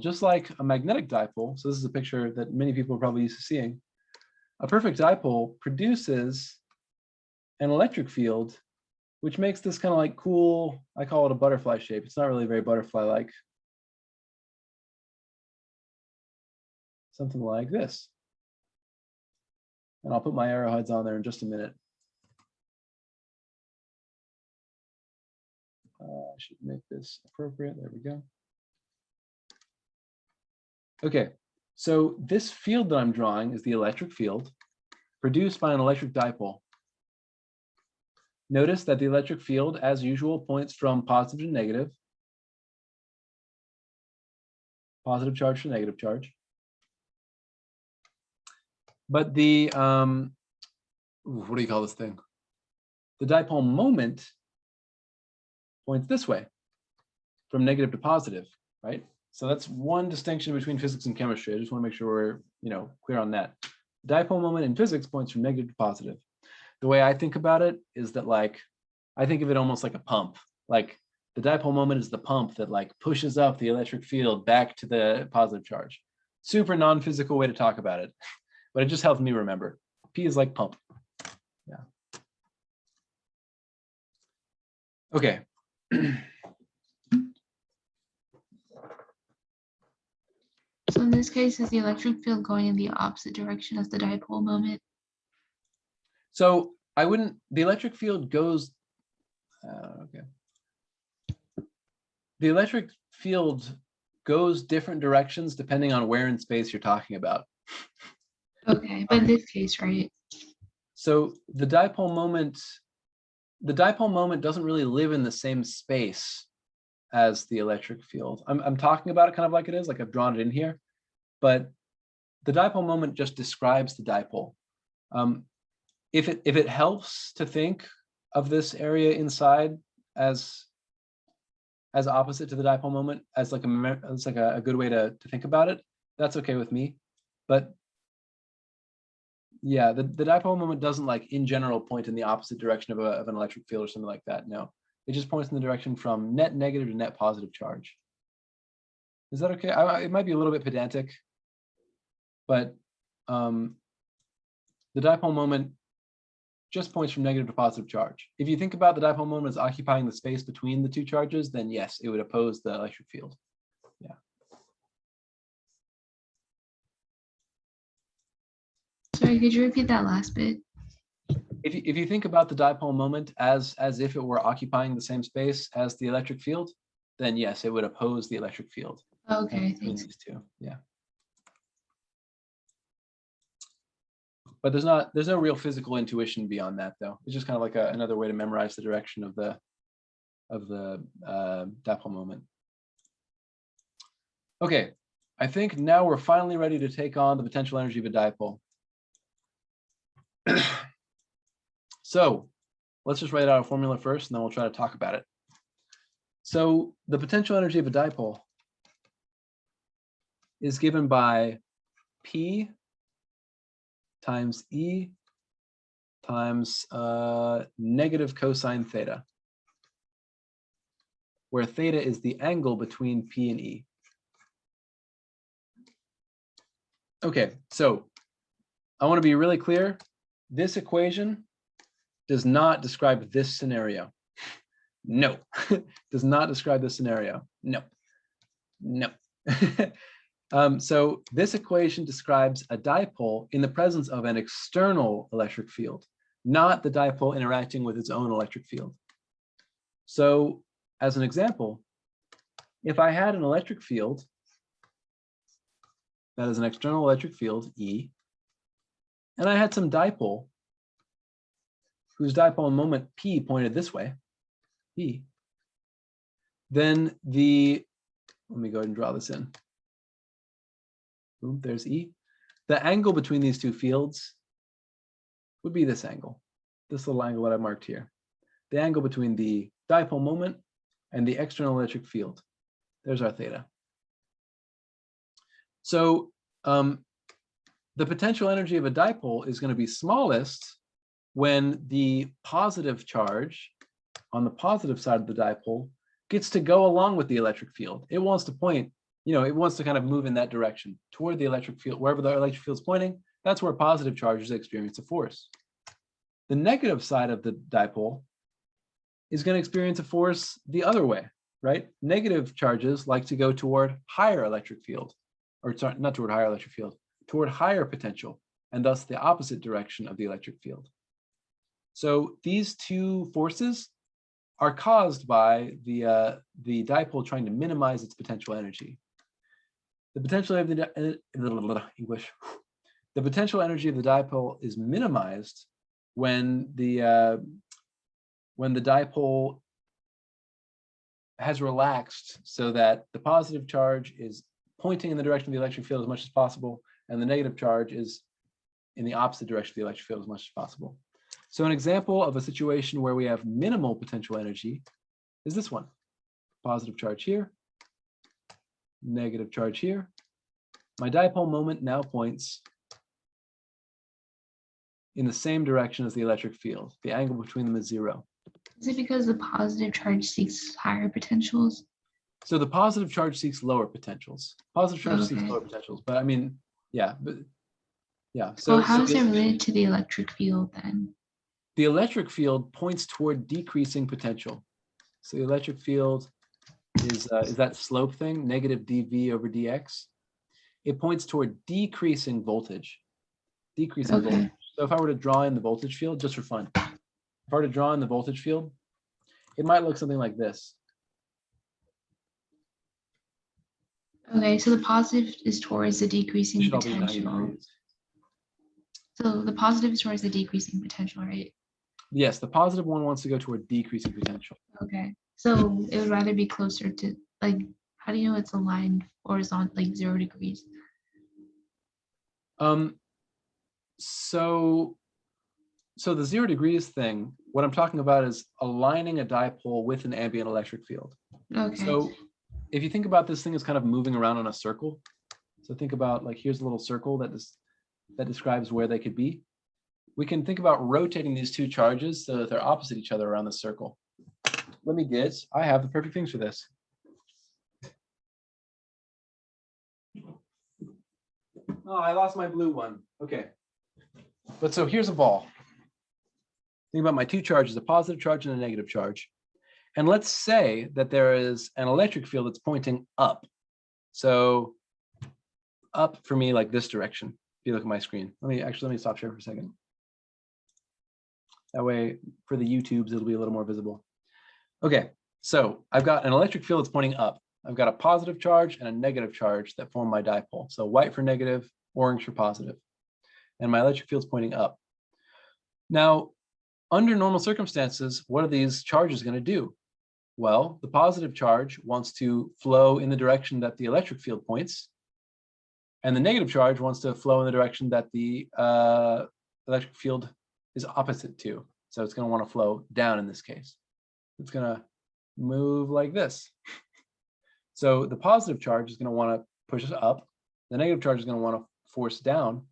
just like a magnetic dipole, so this is a picture that many people are probably used to seeing. A perfect dipole produces an electric field, which makes this kind of like cool, I call it a butterfly shape. It's not really very butterfly-like. Something like this. And I'll put my arrowheads on there in just a minute. I should make this appropriate. There we go. Okay, so this field that I'm drawing is the electric field produced by an electric dipole. Notice that the electric field, as usual, points from positive to negative. Positive charge to negative charge. But the, what do you call this thing? The dipole moment points this way, from negative to positive, right? So that's one distinction between physics and chemistry. I just want to make sure we're, clear on that. Dipole moment in physics points from negative to positive. The way I think about it is that, like, I think of it almost like a pump. Like, the dipole moment is the pump that, like, pushes up the electric field back to the positive charge. Super non-physical way to talk about it, but it just helps me remember. P is like pump. Yeah. Okay. So in this case, is the electric field going in the opposite direction as the dipole moment? So I wouldn't, the electric field goes, okay. The electric field goes different directions depending on where in space you're talking about. Okay, but in this case, right? So the dipole moment doesn't really live in the same space as the electric field. I'm talking about it kind of like it is, like I've drawn it in here, but the dipole moment just describes the dipole. If it helps to think of this area inside as opposite to the dipole moment, as like a good way to think about it, that's okay with me. But yeah, the dipole moment doesn't, like, in general point in the opposite direction of an electric field or something like that. No, it just points in the direction from net negative to net positive charge. Is that okay? It might be a little bit pedantic, but the dipole moment just points from negative to positive charge. If you think about the dipole moment as occupying the space between the two charges, then yes, it would oppose the electric field. Yeah. Sorry, could you repeat that last bit? If you think about the dipole moment as if it were occupying the same space as the electric field, then yes, it would oppose the electric field. Okay, Between thanks. these two, yeah. But there's no real physical intuition beyond that, though. It's just kind of like another way to memorize the direction of the dipole moment. Okay, I think now we're finally ready to take on the potential energy of a dipole. So let's just write out a formula first, and then we'll try to talk about it. So the potential energy of a dipole is given by P times E times negative cosine theta, where theta is the angle between P and E. Okay, so I want to be really clear. This equation does not describe this scenario. No, does not describe this scenario. No, no. So this equation describes a dipole in the presence of an external electric field, not the dipole interacting with its own electric field. So as an example, if I had an electric field that is an external electric field, E, and I had some dipole whose dipole moment P pointed this way, P, then let me go ahead and draw this in. Boom, there's E. The angle between these two fields would be this angle, this little angle that I marked here. The angle between the dipole moment and the external electric field. There's our theta. So the potential energy of a dipole is going to be smallest when the positive charge on the positive side of the dipole gets to go along with the electric field. It wants to point, it wants to kind of move in that direction toward the electric field. Wherever the electric field is pointing, that's where positive charges experience a force. The negative side of the dipole is going to experience a force the other way, right? Negative charges like to go toward higher electric field, or sorry, not toward higher electric field, toward higher potential, and thus the opposite direction of the electric field. So these two forces are caused by the dipole trying to minimize its potential energy. The potential of the potential energy of the dipole is minimized when the dipole has relaxed so that the positive charge is pointing in the direction of the electric field as much as possible, and the negative charge is in the opposite direction of the electric field as much as possible. So an example of a situation where we have minimal potential energy is this one. Positive charge here, negative charge here. My dipole moment now points in the same direction as the electric field. The angle between them is 0. Is it because the positive charge seeks higher potentials? So the positive charge seeks lower potentials. Positive charge seeks lower potentials, but I mean, yeah. So how is it related to the electric field then? The electric field points toward decreasing potential. So the electric field is that slope thing, negative dV over dx. It points toward decreasing voltage. Decreasing voltage. So if I were to draw in the voltage field, just for fun, if I were to draw in the voltage field, it might look something like this. Okay, so the positive is towards the decreasing potential. So the positive is towards the decreasing potential, right? Yes, the positive one wants to go toward decreasing potential. Okay. So it would rather be closer to, like, how do you know it's aligned horizontal, like 0 degrees? So the 0 degrees thing, what I'm talking about is aligning a dipole with an ambient electric field. Okay. So if you think about this thing as kind of moving around on a circle, so think about, like, here's a little circle that describes where they could be. We can think about rotating these two charges so that they're opposite each other around the circle. Let me get, I have the perfect things for this. Oh, I lost my blue one. Okay. But so here's a ball. Think about my two charges, a positive charge and a negative charge. And let's say that there is an electric field that's pointing up. So up for me, like this direction. If you look at my screen, let me stop sharing for a second. That way for the YouTubes, it'll be a little more visible. Okay, so I've got an electric field that's pointing up. I've got a positive charge and a negative charge that form my dipole. So white for negative, orange for positive. And my electric field's pointing up. Now, under normal circumstances, what are these charges going to do? Well, the positive charge wants to flow in the direction that the electric field points. And the negative charge wants to flow in the direction that the electric field is opposite to. So it's going to want to flow down in this case. It's going to move like this. So the positive charge is going to want to push us up. The negative charge is going to want to force down.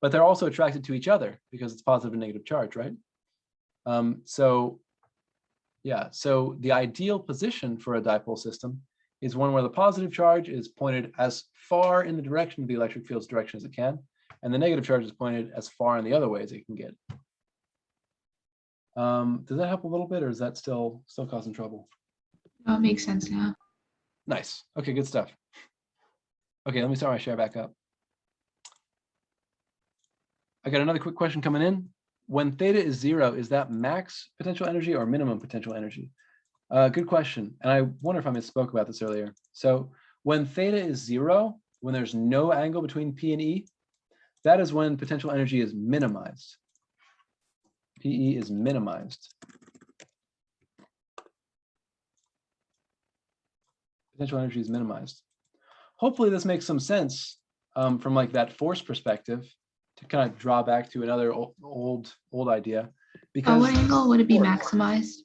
But they're also attracted to each other because it's positive and negative charge, right? So the ideal position for a dipole system is one where the positive charge is pointed as far in the direction of the electric field's direction as it can, and the negative charge is pointed as far in the other way as it can get. Does that help a little bit, or is that still causing trouble? Oh, it makes sense now. Nice. Okay, good stuff. Okay, let me start my share back up. I got another quick question coming in. When theta is 0, is that max potential energy or minimum potential energy? Good question. And I wonder if I misspoke about this earlier. So when theta is 0, when there's no angle between P and E, that is when potential energy is minimized. PE is minimized. Potential energy is minimized. Hopefully this makes some sense from like that force perspective to kind of draw back to another old idea. Because At what angle would it be maximized?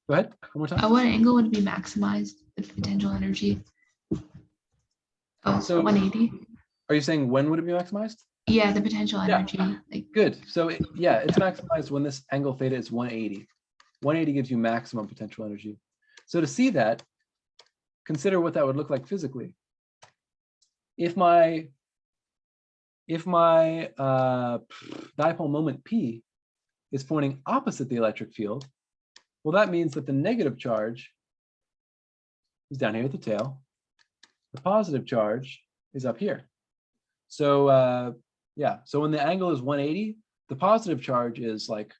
Go ahead, one more time. At what angle would it be maximized, the potential energy? Oh, So 180. Are you saying when would it be maximized? Yeah, the potential Yeah. energy. Like, Good. So yeah, it's maximized when this angle theta is 180. 180 gives you maximum potential energy. So to see that, consider what that would look like physically. If my dipole moment P is pointing opposite the electric field, well, that means that the negative charge is down here at the tail. The positive charge is up here. So yeah, so when the angle is 180, the positive charge is like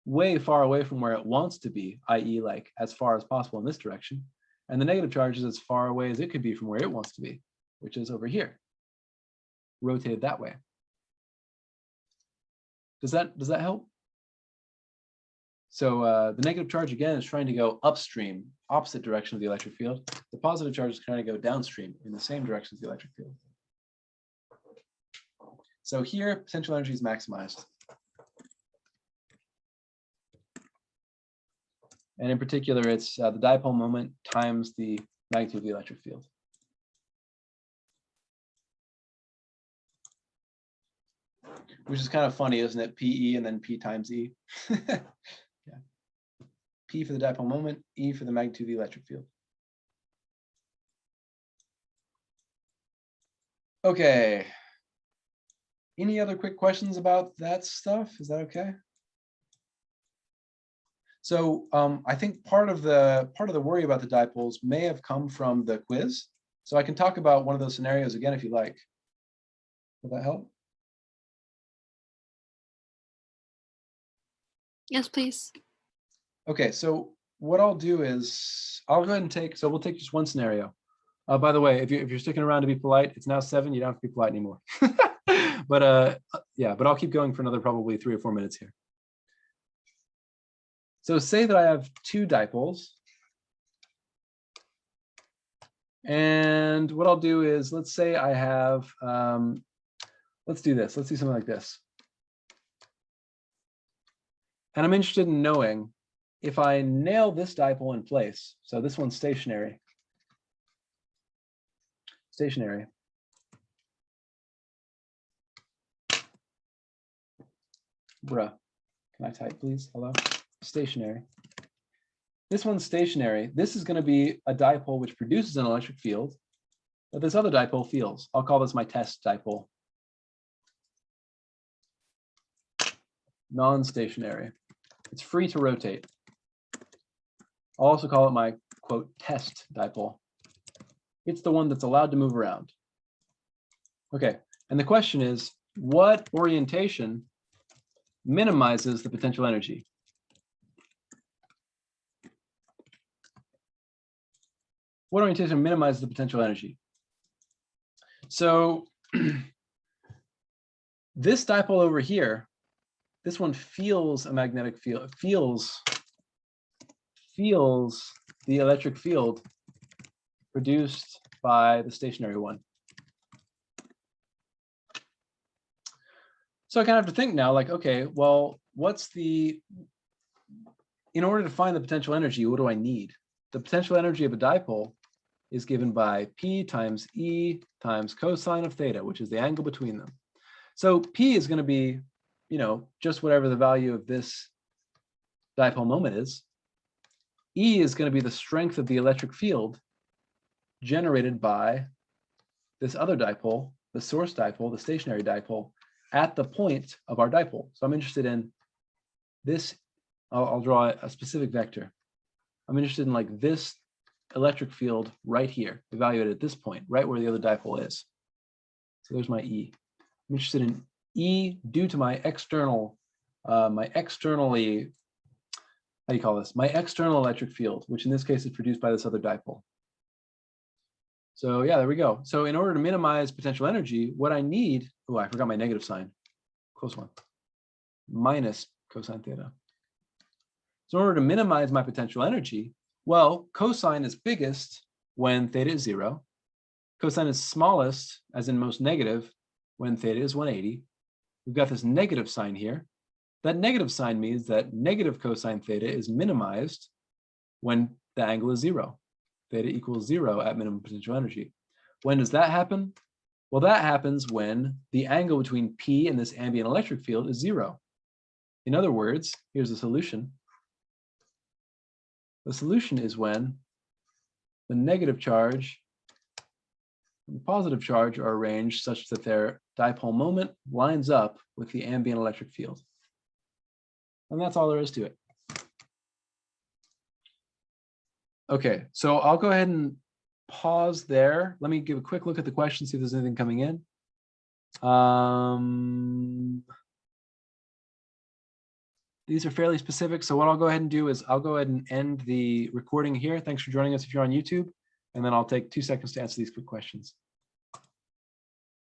way far away from where it wants to be, i.e. like as far as possible in this direction. And the negative charge is as far away as it could be from where it wants to be, which is over here, rotated that way. Does that help? So the negative charge again is trying to go upstream, opposite direction of the electric field. The positive charge is trying to go downstream in the same direction as the electric field. So here, potential energy is maximized. And in particular, it's the dipole moment times the magnitude of the electric field. Which is kind of funny, isn't it? PE and then P times E. Yeah. P for the dipole moment, E for the magnitude of the electric field. Okay. Any other quick questions about that stuff? Is that okay? So I think part of the worry about the dipoles may have come from the quiz. So I can talk about one of those scenarios again if you like. Will that help? Yes, please. Okay, so what I'll do is I'll go ahead and we'll take just one scenario. By the way, if you're sticking around to be polite, it's now 7. You don't have to be polite anymore. But yeah, but I'll keep going for another probably 3 or 4 minutes here. So say that I have 2 dipoles. And what I'll do is, let's say I have, let's do this. Let's do something like this. And I'm interested in knowing if I nail this dipole in place. So this one's stationary. Stationary. Bruh, can I type please? Hello? Stationary. This one's stationary. This is going to be a dipole which produces an electric field that this other dipole feels. I'll call this my test dipole. Non-stationary. It's free to rotate. I'll also call it my, quote, test dipole. It's the one that's allowed to move around. Okay, and the question is, what orientation minimizes the potential energy? What orientation minimizes the potential energy? So this dipole over here, this one feels a magnetic field, feels the electric field produced by the stationary one. So I kind of have to think now, like, okay, well, in order to find the potential energy, what do I need? The potential energy of a dipole is given by P times E times cosine of theta, which is the angle between them. So P is going to be, just whatever the value of this dipole moment is. E is going to be the strength of the electric field generated by this other dipole, the source dipole, the stationary dipole, at the point of our dipole. So I'm interested in this. I'll draw a specific vector. I'm interested in like this electric field right here, evaluated at this point, right where the other dipole is. So there's my E. I'm interested in E due to my external, my external electric field, which in this case is produced by this other dipole. So yeah, there we go. So in order to minimize potential energy, what I need, oh, I forgot my negative sign. Close one. Minus cosine theta. So in order to minimize my potential energy, well, cosine is biggest when theta is 0. Cosine is smallest, as in most negative, when theta is 180. We've got this negative sign here. That negative sign means that negative cosine theta is minimized when the angle is 0. Theta equals 0 at minimum potential energy. When does that happen? Well, that happens when the angle between P and this ambient electric field is 0. In other words, here's the solution. The solution is when the negative charge and the positive charge are arranged such that their dipole moment lines up with the ambient electric field. And that's all there is to it. Okay, so I'll go ahead and pause there. Let me give a quick look at the question, see if there's anything coming in. These are fairly specific, so what I'll go ahead and do is I'll go ahead and end the recording here. Thanks for joining us if you're on YouTube, and then I'll take 2 seconds to answer these quick questions.